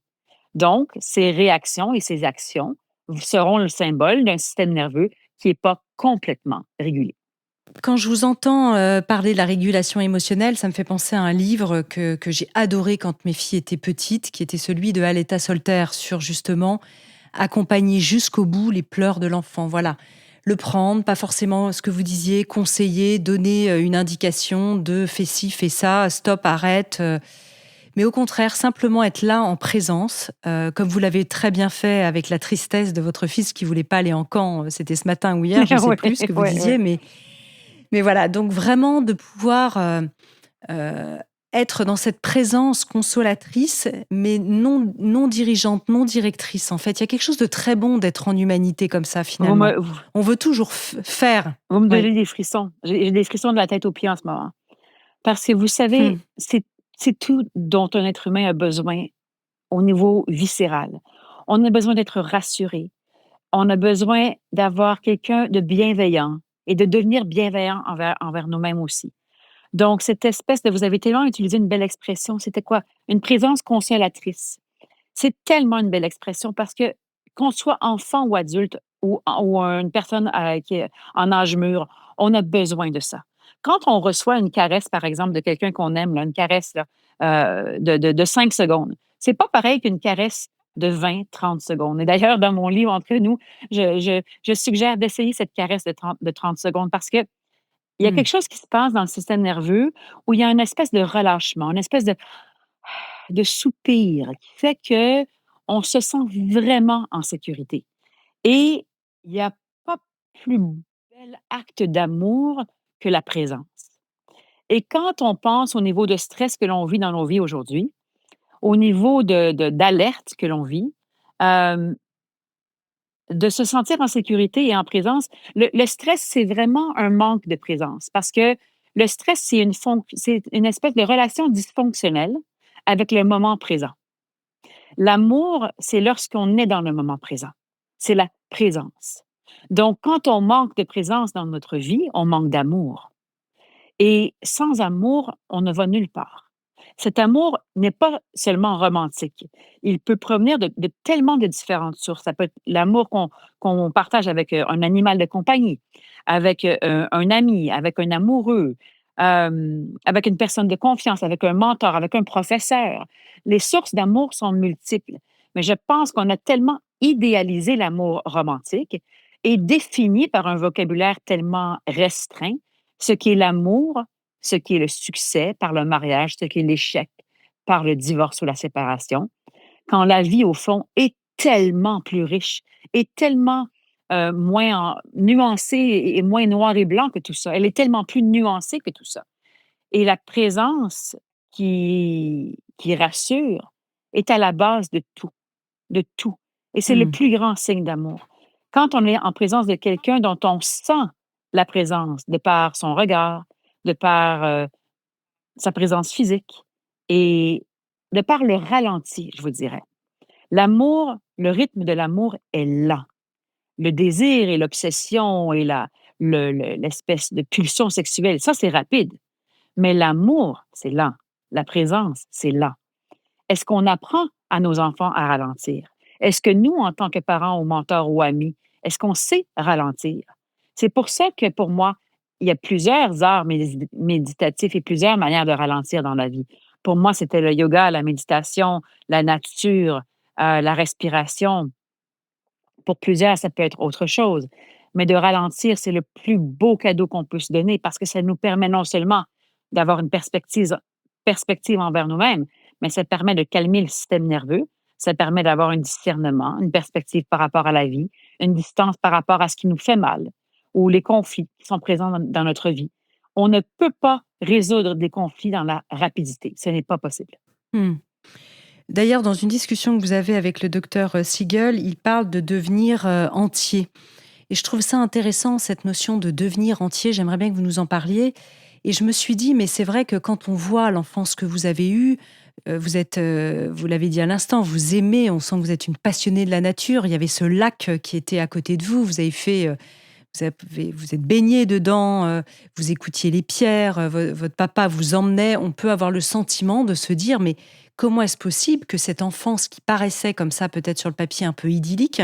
Donc, ses réactions et ses actions seront le symbole d'un système nerveux qui est pas complètement régulé. Quand je vous entends, parler de la régulation émotionnelle, ça me fait penser à un livre que j'ai adoré quand mes filles étaient petites, qui était celui de Aletta Solter sur justement accompagner jusqu'au bout les pleurs de l'enfant. Voilà. Le prendre, pas forcément ce que vous disiez, conseiller, donner, une indication de: «Fais ci, fais ça, stop, arrête», mais au contraire, simplement être là en présence, comme vous l'avez très bien fait avec la tristesse de votre fils qui voulait pas aller en camp, c'était ce matin ou hier, je sais Oui, plus ce que vous oui, oui. disiez, mais voilà, donc vraiment de pouvoir, heu, être dans cette présence consolatrice, mais non dirigeante, non directrice, en fait. Il y a quelque chose de très bon d'être en humanité comme ça, Vous finalement. me vous On veut toujours faire. vous me Oui. donnez des frissons. J'ai des frissons de la tête aux pieds en ce moment. Parce que vous savez, Mmh. c'est tout dont un être humain a besoin au niveau viscéral. On a besoin d'être rassuré. On a besoin d'avoir quelqu'un de bienveillant et de devenir bienveillant envers nous-mêmes aussi. Donc cette espèce de vous avez tellement utilisé une belle expression, c'était quoi? Une présence consolatrice. C'est tellement une belle expression parce que qu'on soit enfant ou adulte, ou une personne, qui est en âge mûr, on a besoin de ça. Quand on reçoit une caresse, par exemple, de quelqu'un qu'on aime, là, une caresse là, de 5 secondes, c'est pas pareil qu'une caresse de 20, 30 secondes. Et d'ailleurs, dans mon livre «Entre nous», je suggère d'essayer cette caresse de 30 secondes, parce qu'il y a Mmh. quelque chose qui se passe dans le système nerveux où il y a une espèce de relâchement, une espèce de soupir qui fait que on se sent vraiment en sécurité, et il y a pas plus bel acte d'amour que la présence. Et quand on pense au niveau de stress que l'on vit dans nos vies aujourd'hui, au niveau d'alerte que l'on vit, hem, de se sentir en sécurité et en présence, le stress, c'est vraiment un manque de présence, parce que le stress, c'est une espèce de relation dysfonctionnelle avec le moment présent. L'amour, c'est lorsqu'on est dans le moment présent. C'est la présence. Donc, quand on manque de présence dans notre vie, on manque d'amour. Et sans amour, on ne va nulle part. Cet amour n'est pas seulement romantique. Il peut provenir de tellement de différentes sources. Ça peut être l'amour qu'on partage avec un animal de compagnie, avec un ami, avec un amoureux, avec une personne de confiance, avec un mentor, avec un professeur. Les sources d'amour sont multiples, mais je pense qu'on a tellement idéalisé l'amour romantique et défini par un vocabulaire tellement restreint ce qui est l'amour, ce qui est le succès par le mariage, ce qui est l'échec par le divorce ou la séparation, quand la vie, au fond, est tellement plus riche, est tellement nuancée et moins noir et blanc que tout ça. Elle est tellement plus nuancée que tout ça. Et la présence qui rassure est à la base de tout, de tout. Et c'est le Mmh. plus grand signe d'amour. Quand on est en présence de quelqu'un dont on sent la présence, de par son regard, de par sa présence physique, et de par le ralenti, je vous dirais. L'amour, le rythme de l'amour est lent. Le désir et l'obsession et l'espèce de pulsion sexuelle, ça, c'est rapide. Mais l'amour, c'est lent. La présence, c'est lent. Est-ce qu'on apprend à nos enfants à ralentir? Est-ce que nous, en tant que parents ou mentors ou amis, est-ce qu'on sait ralentir? C'est pour ça que pour moi, il y a plusieurs arts méditatifs et plusieurs manières de ralentir dans la vie. Pour moi, c'était le yoga, la méditation, la nature, la respiration. Pour plusieurs, ça peut être autre chose. mais de ralentir, c'est le plus beau cadeau qu'on peut se donner parce que ça nous permet non seulement d'avoir une perspective envers nous-mêmes, mais ça permet de calmer le système nerveux, ça permet d'avoir un discernement, une perspective par rapport à la vie, une distance par rapport à ce qui nous fait mal ou les conflits qui sont présents dans notre vie. On ne peut pas résoudre des conflits dans la rapidité. Ce n'est pas possible. Mmh. D'ailleurs, dans une discussion que vous avez avec le docteur Siegel, il parle de devenir entier. Et je trouve ça intéressant, cette notion de devenir entier. J'aimerais bien que vous nous en parliez. Et je me suis dit, mais c'est vrai que quand on voit l'enfance que vous avez eue, vous l'avez dit à l'instant, vous aimez, on sent que vous êtes une passionnée de la nature. Il y avait ce lac qui était à côté de vous. Vous avez fait, vous êtes baigné dedans, vous écoutiez les pierres, votre papa vous emmenait. On peut avoir le sentiment de se dire, mais comment est-ce possible que cette enfance qui paraissait comme ça, peut-être sur le papier un peu idyllique,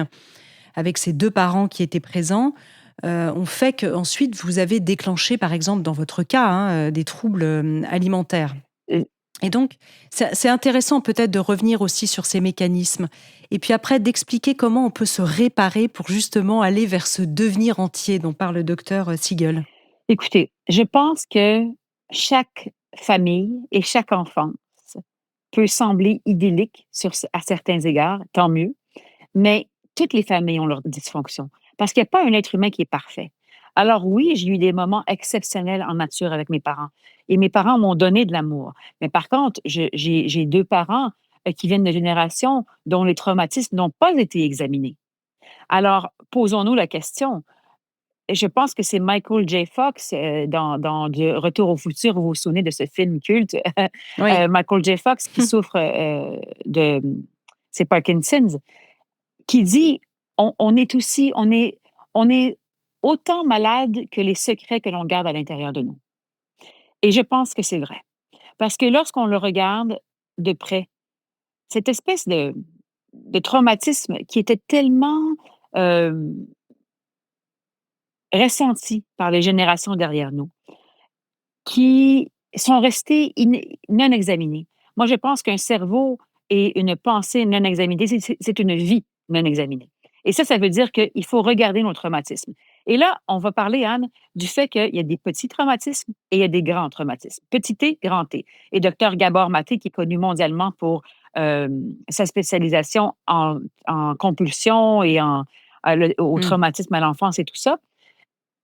avec ces deux parents qui étaient présents, ont fait qu'ensuite vous avez déclenché, par exemple, dans votre cas, des troubles alimentaires. Et Et donc, c'est intéressant peut-être de revenir aussi sur ces mécanismes. Et puis après, d'expliquer comment on peut se réparer pour justement aller vers ce devenir entier dont parle le docteur Siegel. Écoutez, je pense que chaque famille et chaque enfance peut sembler idyllique à certains égards, tant mieux, mais toutes les familles ont leurs dysfonctions parce qu'il n'y a pas un être humain qui est parfait. Alors oui, j'ai eu des moments exceptionnels en nature avec mes parents et mes parents m'ont donné de l'amour. Mais par contre, j'ai deux parents qui viennent de générations dont les traumatismes n'ont pas été examinés. Alors, posons-nous la question. Je pense que c'est Michael J. Fox dans Retour au futur, vous vous souvenez de ce film culte, Oui. Michael J. Fox qui souffre de c'est Parkinson's, qui dit on est autant malade que les secrets que l'on garde à l'intérieur de nous. Et je pense que c'est vrai. Parce que lorsqu'on le regarde de près, cette espèce de traumatisme qui était tellement euh, ressenti par les générations derrière nous, qui sont restés non examinés. Moi, je pense qu'un cerveau et une pensée non examinée, c'est une vie non examinée. Et ça veut dire qu'il faut regarder nos traumatismes. Et là, on va parler, Anne, du fait qu'il y a des petits traumatismes et il y a des grands traumatismes. Petit T, grand T. Et docteur Gabor Maté, qui est connu mondialement pour euh, sa spécialisation en compulsion et au Mm. traumatisme à l'enfance et tout ça,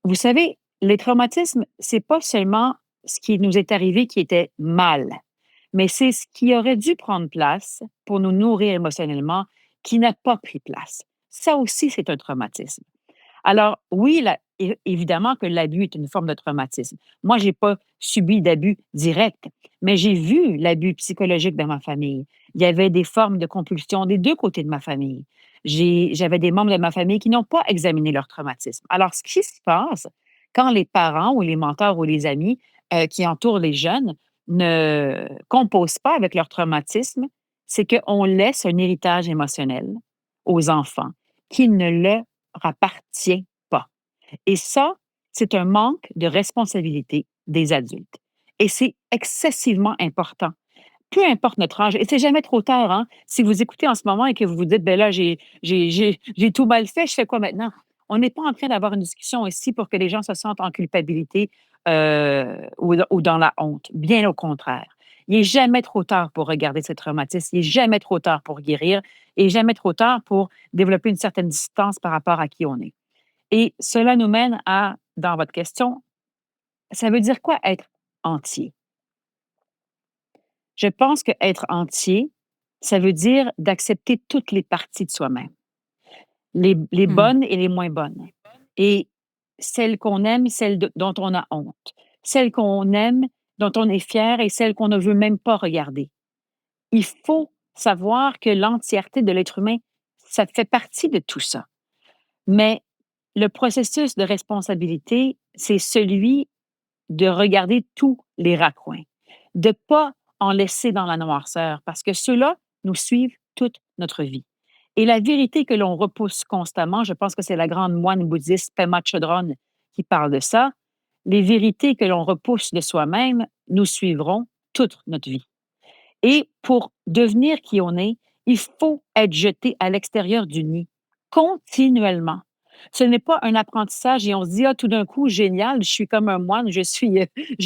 vous savez, les traumatismes, c'est pas seulement ce qui nous est arrivé qui était mal, mais c'est ce qui aurait dû prendre place pour nous nourrir émotionnellement qui n'a pas pris place. Ça aussi, c'est un traumatisme. Alors, oui, évidemment que l'abus est une forme de traumatisme. Moi, j'ai pas subi d'abus direct, mais j'ai vu l'abus psychologique dans ma famille. Il y avait des formes de compulsion des deux côtés de ma famille. J'avais des membres de ma famille qui n'ont pas examiné leur traumatisme. Alors, ce qui se passe quand les parents ou les mentors ou les amis qui entourent les jeunes ne composent pas avec leur traumatisme, c'est qu'on laisse un héritage émotionnel aux enfants qui ne leur appartient pas. Et ça, c'est un manque de responsabilité des adultes. Et c'est excessivement important. Peu importe notre âge, et c'est jamais trop tard, hein? Si vous écoutez en ce moment et que vous vous dites, ben là, j'ai tout mal fait, je fais quoi maintenant? On n'est pas en train d'avoir une discussion ici pour que les gens se sentent en culpabilité ou dans la honte. Bien au contraire. Il n'est jamais trop tard pour regarder ce traumatisme. Il n'est jamais trop tard pour guérir. Il n'est jamais trop tard pour développer une certaine distance par rapport à qui on est. Et cela nous mène à, dans votre question, ça veut dire quoi être entier? Je pense qu'être entier, ça veut dire d'accepter toutes les parties de soi-même, les Mm. bonnes et les moins bonnes. Et celles qu'on aime, dont on a honte. Celles qu'on aime, dont on est fier et celles qu'on ne veut même pas regarder. Il faut savoir que l'entièreté de l'être humain, ça fait partie de tout ça. Mais le processus de responsabilité, c'est celui de regarder tous les raccoins, de ne pas en laisser dans la noirceur, parce que ceux-là nous suivent toute notre vie. Et la vérité que l'on repousse constamment, je pense que c'est la grande moine bouddhiste Pema Chodron qui parle de ça, les vérités que l'on repousse de soi-même nous suivront toute notre vie. Et pour devenir qui on est, il faut être jeté à l'extérieur du nid continuellement. Ce n'est pas un apprentissage et on se dit: «Ah, tout d'un coup, génial, je suis comme un moine, je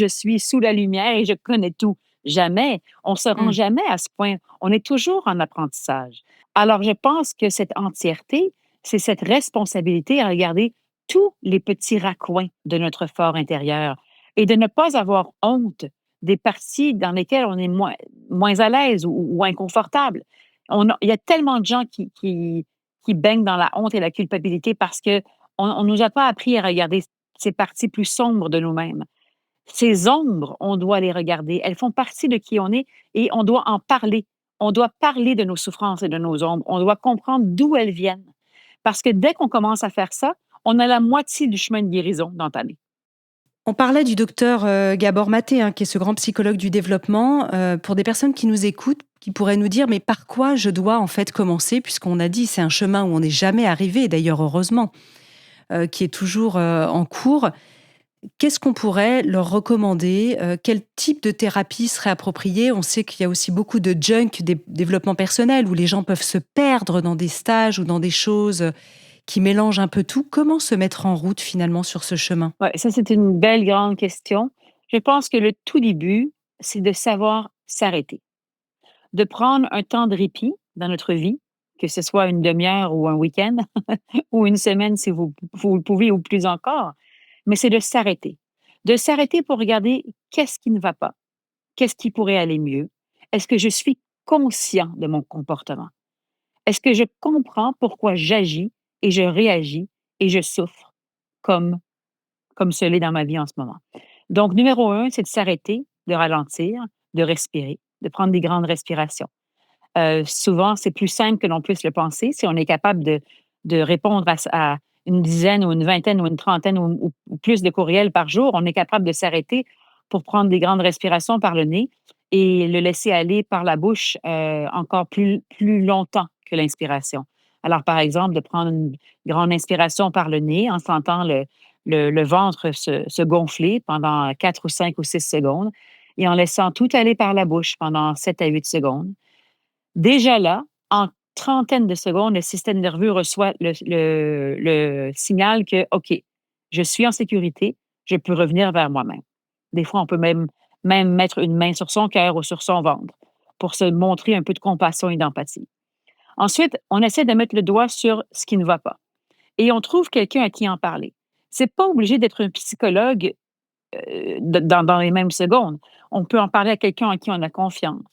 suis sous la lumière et je connais tout». Jamais, on se rend Mmh. jamais à ce point. On est toujours en apprentissage. Alors je pense que cette entièreté, c'est cette responsabilité à regarder tous les petits raccoins de notre fort intérieur et de ne pas avoir honte des parties dans lesquelles on est moins à l'aise ou inconfortable. Il y a tellement de gens qui baignent dans la honte et la culpabilité parce qu'on nous a pas appris à regarder ces parties plus sombres de nous-mêmes. Ces ombres, on doit les regarder. Elles font partie de qui on est et on doit en parler. On doit parler de nos souffrances et de nos ombres. On doit comprendre d'où elles viennent. Parce que dès qu'on commence à faire ça, on a la moitié du chemin de guérison d'entamer. On parlait du docteur, Gabor Maté, hein, qui est ce grand psychologue du développement. Pour des personnes qui nous écoutent, qui pourraient nous dire: «Mais par quoi je dois en fait commencer?» puisqu'on a dit, c'est un chemin où on n'est jamais arrivé, d'ailleurs heureusement, qui est toujours, en cours. Qu'est-ce qu'on pourrait leur recommander? Quel type de thérapie serait approprié? On sait qu'il y a aussi beaucoup de junk développement personnel où les gens peuvent se perdre dans des stages ou dans des choses, qui mélangent un peu tout. Comment se mettre en route finalement sur ce chemin? Ouais, ça, c'est une belle grande question. Je pense que le tout début, c'est de savoir s'arrêter, de prendre un temps de répit dans notre vie, que ce soit une demi-heure ou un week-end ou une semaine si vous le pouvez ou plus encore, mais c'est de s'arrêter. De s'arrêter pour regarder qu'est-ce qui ne va pas, qu'est-ce qui pourrait aller mieux, est-ce que je suis conscient de mon comportement? Est-ce que je comprends pourquoi j'agis et je réagis et je souffre comme comme ce l'est dans ma vie en ce moment? Donc numéro un, c'est de s'arrêter, de ralentir, de respirer, de prendre des grandes respirations. Souvent, c'est plus simple que l'on puisse le penser si on est capable de répondre à une dizaine ou une vingtaine ou une trentaine ou plus de courriels par jour. On est capable de s'arrêter pour prendre des grandes respirations par le nez et le laisser aller par la bouche, encore plus longtemps que l'inspiration. Alors, par exemple, de prendre une grande inspiration par le nez en sentant le ventre se gonfler pendant 4 ou 5 ou 6 secondes et en laissant tout aller par la bouche pendant 7 à 8 secondes. Déjà là, en trentaine de secondes, le système nerveux reçoit le signal que: «OK, je suis en sécurité, je peux revenir vers moi-même». Des fois, on peut même mettre une main sur son cœur ou sur son ventre pour se montrer un peu de compassion et d'empathie. Ensuite, on essaie de mettre le doigt sur ce qui ne va pas et on trouve quelqu'un à qui en parler. C'est pas obligé d'être un psychologue, dans les mêmes secondes. On peut en parler à quelqu'un en qui on a confiance.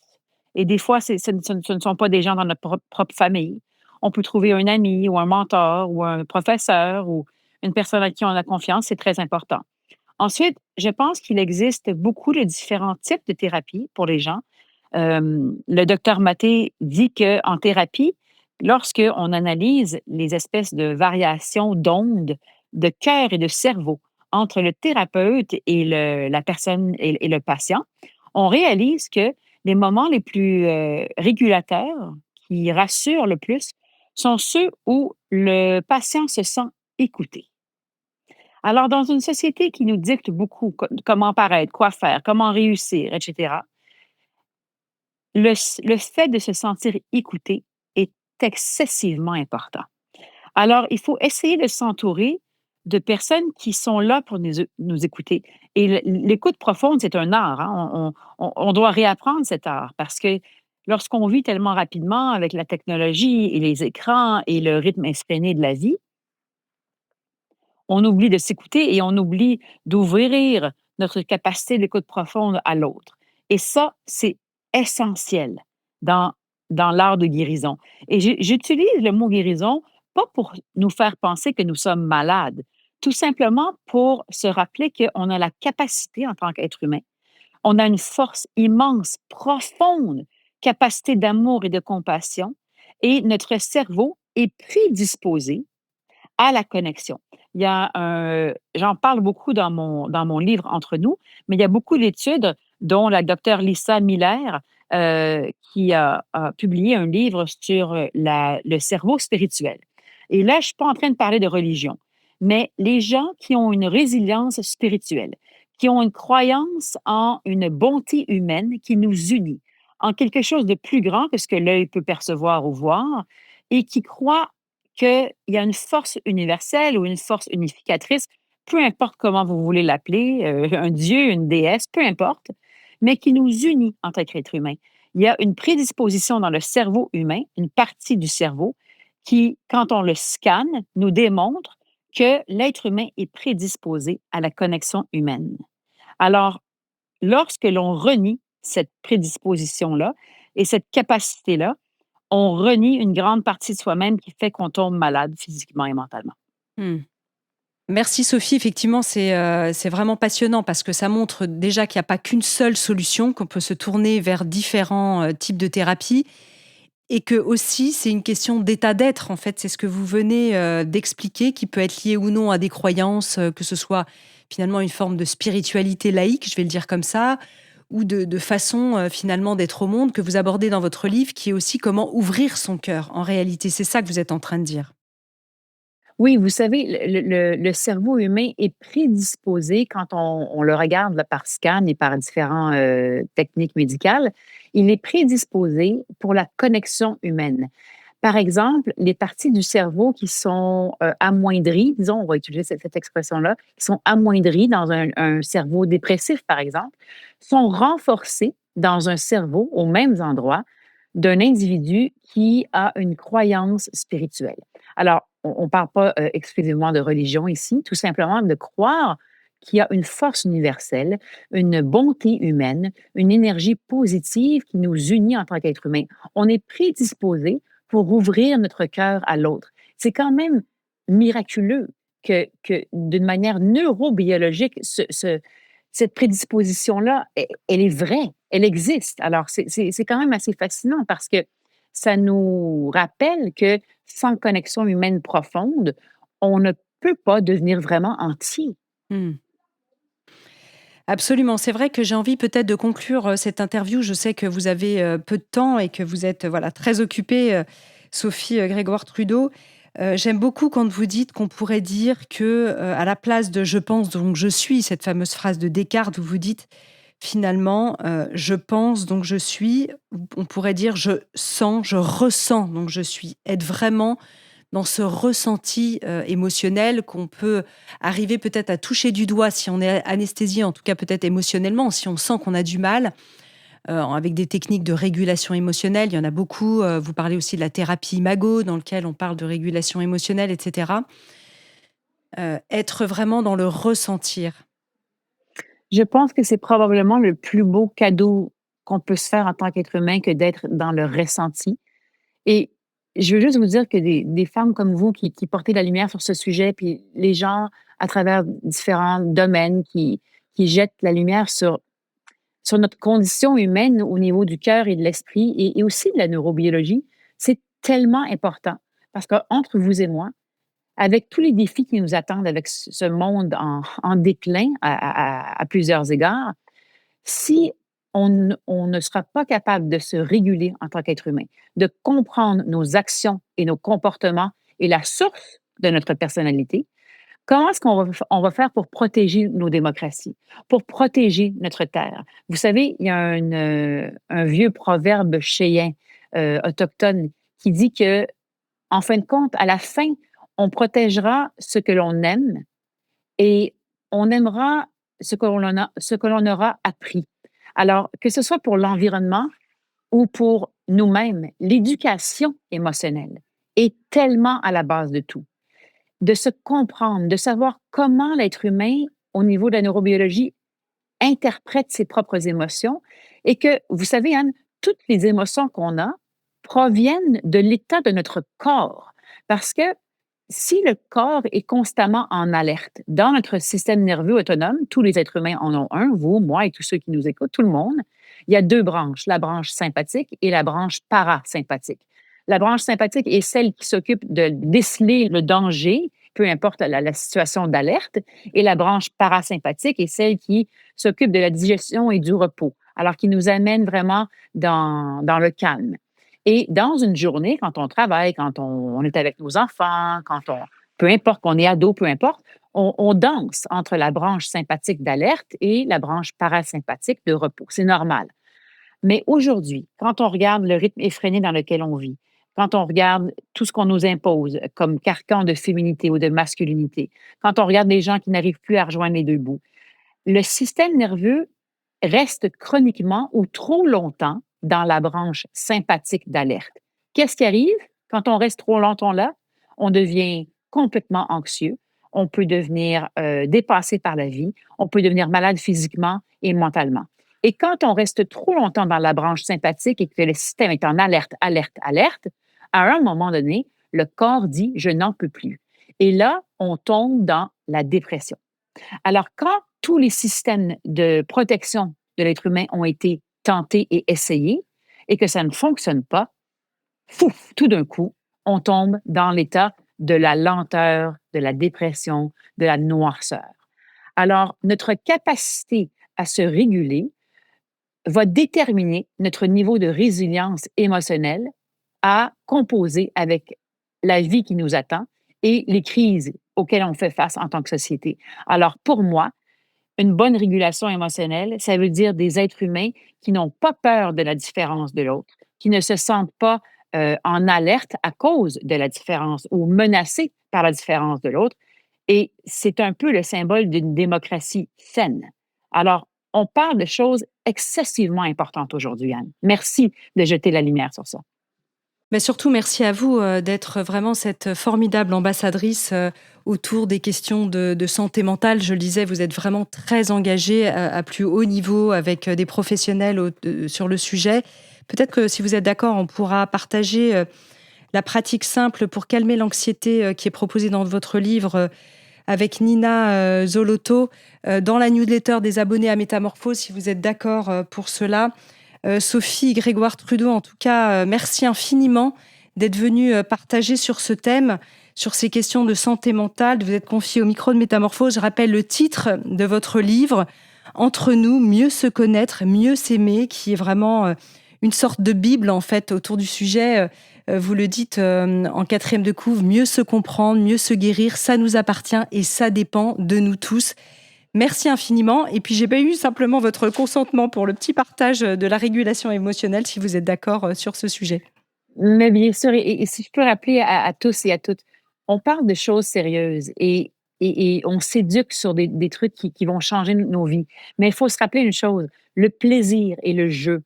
Et des fois, ce ne sont pas des gens dans notre propre famille. On peut trouver un ami ou un mentor ou un professeur ou une personne à qui on a confiance, c'est très important. Ensuite, je pense qu'il existe beaucoup de différents types de thérapies pour les gens. Le docteur Maté dit qu'en thérapie, lorsqu'on analyse les espèces de variations d'ondes de cœur et de cerveau entre le thérapeute et la personne et le patient, on réalise que les moments les plus régulateurs, qui rassurent le plus, sont ceux où le patient se sent écouté. Alors, dans une société qui nous dicte beaucoup comment paraître, quoi faire, comment réussir, etc., le fait de se sentir écouté est excessivement important. Alors, il faut essayer de s'entourer de personnes qui sont là pour nous écouter. Et l'écoute profonde, c'est un art. Hein. On doit réapprendre cet art parce que lorsqu'on vit tellement rapidement avec la technologie et les écrans et le rythme effréné de la vie, on oublie de s'écouter et on oublie d'ouvrir notre capacité d'écoute profonde à l'autre. Et ça, c'est essentiel dans, dans l'art de guérison. Et j'utilise le mot guérison pas pour nous faire penser que nous sommes malades, tout simplement pour se rappeler qu'on a la capacité en tant qu'être humain, on a une force immense, profonde, capacité d'amour et de compassion, et notre cerveau est prédisposé à la connexion. Il y a j'en parle beaucoup dans mon livre Entre nous, mais il y a beaucoup d'études, dont la docteure Lisa Miller, qui a publié un livre sur le cerveau spirituel. Et là, je ne suis pas en train de parler de religion, mais les gens qui ont une résilience spirituelle, qui ont une croyance en une bonté humaine qui nous unit, en quelque chose de plus grand que ce que l'œil peut percevoir ou voir, et qui croient qu'il y a une force universelle ou une force unificatrice, peu importe comment vous voulez l'appeler, un dieu, une déesse, peu importe, mais qui nous unit en tant qu'être humain. Il y a une prédisposition dans le cerveau humain, une partie du cerveau, qui, quand on le scanne, nous démontre que l'être humain est prédisposé à la connexion humaine. Alors, lorsque l'on renie cette prédisposition-là et cette capacité-là, on renie une grande partie de soi-même qui fait qu'on tombe malade physiquement et mentalement. Hmm. Merci Sophie, effectivement, c'est vraiment passionnant parce que ça montre déjà qu'il n'y a pas qu'une seule solution, qu'on peut se tourner vers différents types de thérapies et que aussi c'est une question d'état d'être, en fait. C'est ce que vous venez d'expliquer, qui peut être lié ou non à des croyances, que ce soit finalement une forme de spiritualité laïque, je vais le dire comme ça, ou de façon finalement d'être au monde que vous abordez dans votre livre, qui est aussi comment ouvrir son cœur. En réalité, c'est ça que vous êtes en train de dire. Oui, vous savez, le cerveau humain est prédisposé quand on le regarde là, par scan et par différentes techniques médicales, il est prédisposé pour la connexion humaine. Par exemple, les parties du cerveau qui sont amoindries, disons, on va utiliser cette expression-là, qui sont amoindries dans un cerveau dépressif, par exemple, sont renforcées dans un cerveau au même endroit d'un individu qui a une croyance spirituelle. Alors, on ne parle pas exclusivement de religion ici, tout simplement de croire qu'il y a une force universelle, une bonté humaine, une énergie positive qui nous unit en tant qu'être humain. On est prédisposé pour ouvrir notre cœur à l'autre. C'est quand même miraculeux que d'une manière neurobiologique, cette prédisposition-là, elle est vraie, elle existe. Alors, c'est quand même assez fascinant parce que ça nous rappelle que sans connexion humaine profonde, on ne peut pas devenir vraiment entier. Hmm. Absolument. C'est vrai que j'ai envie peut-être de conclure cette interview. Je sais que vous avez peu de temps et que vous êtes voilà, très occupée, Sophie Grégoire Trudeau. J'aime beaucoup quand vous dites qu'on pourrait dire que, à la place de je pense donc je suis, cette fameuse phrase de Descartes où vous dites finalement je pense donc je suis, on pourrait dire je sens, je ressens donc je suis. Être vraiment dans ce ressenti émotionnel qu'on peut arriver peut-être à toucher du doigt si on est anesthésié, en tout cas peut-être émotionnellement, si on sent qu'on a du mal, avec des techniques de régulation émotionnelle. Il y en a beaucoup. Vous parlez aussi de la thérapie Imago, dans lequel on parle de régulation émotionnelle, etc. Être vraiment dans le ressentir. Je pense que c'est probablement le plus beau cadeau qu'on peut se faire en tant qu'être humain que d'être dans le ressenti. Et je veux juste vous dire que des femmes comme vous qui portez la lumière sur ce sujet, puis les gens à travers différents domaines qui jettent la lumière sur notre condition humaine au niveau du cœur et de l'esprit et aussi de la neurobiologie, c'est tellement important. Parce qu'entre vous et moi, avec tous les défis qui nous attendent avec ce monde en déclin à plusieurs égards, si on ne sera pas capable de se réguler en tant qu'être humain, de comprendre nos actions et nos comportements et la source de notre personnalité, comment est-ce on va faire pour protéger nos démocraties, pour protéger notre terre? Vous savez, il y a un vieux proverbe cheyenne autochtone qui dit que, en fin de compte, à la fin, on protégera ce que l'on aime et on aimera ce que l'on aura appris. Alors, que ce soit pour l'environnement ou pour nous-mêmes, l'éducation émotionnelle est tellement à la base de tout. De se comprendre, de savoir comment l'être humain, au niveau de la neurobiologie, interprète ses propres émotions et que, vous savez, Anne, toutes les émotions qu'on a proviennent de l'état de notre corps. Parce que si le corps est constamment en alerte dans notre système nerveux autonome, tous les êtres humains en ont un, vous, moi et tous ceux qui nous écoutent, tout le monde, il y a deux branches, la branche sympathique et la branche parasympathique. La branche sympathique est celle qui s'occupe de déceler le danger, peu importe la situation d'alerte, et la branche parasympathique est celle qui s'occupe de la digestion et du repos, alors qui nous amène vraiment dans le calme. Et dans une journée, quand on travaille, quand on est avec nos enfants, peu importe qu'on est ado, peu importe, on danse entre la branche sympathique d'alerte et la branche parasympathique de repos. C'est normal. Mais aujourd'hui, quand on regarde le rythme effréné dans lequel on vit, quand on regarde tout ce qu'on nous impose comme carcan de féminité ou de masculinité, quand on regarde les gens qui n'arrivent plus à rejoindre les deux bouts, le système nerveux reste chroniquement ou trop longtemps dans la branche sympathique d'alerte. Qu'est-ce qui arrive quand on reste trop longtemps là? On devient complètement anxieux, on peut devenir dépassé par la vie, on peut devenir malade physiquement et mentalement. Et quand on reste trop longtemps dans la branche sympathique et que le système est en alerte, alerte, alerte, à un moment donné, le corps dit « je n'en peux plus ». Et là, on tombe dans la dépression. Alors, quand tous les systèmes de protection de l'être humain ont été tentés et essayés et que ça ne fonctionne pas, fouf, tout d'un coup, on tombe dans l'état de la lenteur, de la dépression, de la noirceur. Alors, notre capacité à se réguler va déterminer notre niveau de résilience émotionnelle à composer avec la vie qui nous attend et les crises auxquelles on fait face en tant que société. Alors, pour moi, une bonne régulation émotionnelle, ça veut dire des êtres humains qui n'ont pas peur de la différence de l'autre, qui ne se sentent pas en alerte à cause de la différence ou menacés par la différence de l'autre. Et c'est un peu le symbole d'une démocratie saine. Alors, on parle de choses excessivement importantes aujourd'hui, Anne. Merci de jeter la lumière sur ça. Mais surtout, merci à vous d'être vraiment cette formidable ambassadrice autour des questions de santé mentale. Je le disais, vous êtes vraiment très engagée à plus haut niveau avec des professionnels sur le sujet. Peut-être que si vous êtes d'accord, on pourra partager la pratique simple pour calmer l'anxiété qui est proposée dans votre livre avec Nina Zolotto dans la newsletter des abonnés à Métamorphose, si vous êtes d'accord pour cela. Sophie Grégoire-Trudeau, en tout cas, merci infiniment d'être venue partager sur ce thème, sur ces questions de santé mentale. Vous êtes confiée au micro de Métamorphose. Je rappelle le titre de votre livre, « Entre nous, mieux se connaître, mieux s'aimer », qui est vraiment une sorte de Bible, en fait, autour du sujet. Vous le dites en 4e de couve, mieux se comprendre, mieux se guérir, ça nous appartient et ça dépend de nous tous. Merci infiniment. Et puis, j'ai pas eu simplement votre consentement pour le petit partage de la régulation émotionnelle, si vous êtes d'accord sur ce sujet. Mais bien sûr, et si je peux rappeler à tous et à toutes, on parle de choses sérieuses et on s'éduque sur des trucs qui vont changer nos vies. Mais il faut se rappeler une chose, le plaisir et le jeu,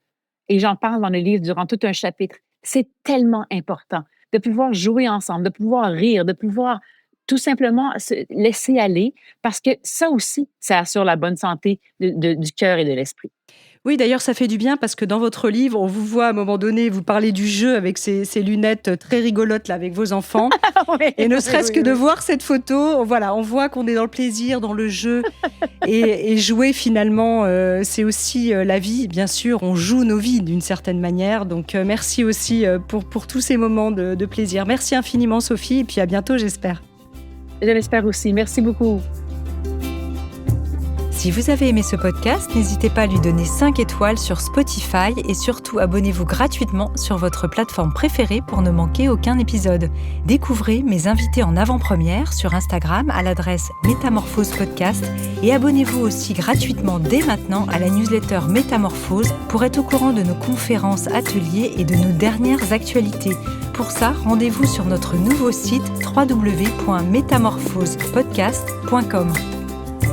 et j'en parle dans le livre durant tout un chapitre, c'est tellement important de pouvoir jouer ensemble, de pouvoir rire, de pouvoir tout simplement se laisser aller, parce que ça aussi, ça assure la bonne santé du cœur et de l'esprit. Oui, d'ailleurs, ça fait du bien parce que dans votre livre, on vous voit à un moment donné, vous parlez du jeu avec ces lunettes très rigolotes là, avec vos enfants. Oui, et ne serait-ce que de voir cette photo, voilà, on voit qu'on est dans le plaisir, dans le jeu. et jouer, finalement, c'est aussi la vie. Bien sûr, on joue nos vies d'une certaine manière. Donc, merci aussi pour tous ces moments de plaisir. Merci infiniment, Sophie. Et puis, à bientôt, j'espère. Je l'espère aussi. Merci beaucoup. Si vous avez aimé ce podcast, n'hésitez pas à lui donner 5 étoiles sur Spotify et surtout abonnez-vous gratuitement sur votre plateforme préférée pour ne manquer aucun épisode. Découvrez mes invités en avant-première sur Instagram à l'adresse Métamorphose Podcast et abonnez-vous aussi gratuitement dès maintenant à la newsletter Métamorphose pour être au courant de nos conférences, ateliers et de nos dernières actualités. Pour ça, rendez-vous sur notre nouveau site www.métamorphospodcast.com.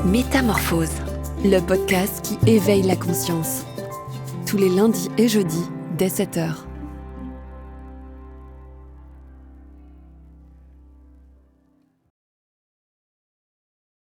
Métamorphose, le podcast qui éveille la conscience. Tous les lundis et jeudis, dès 7h.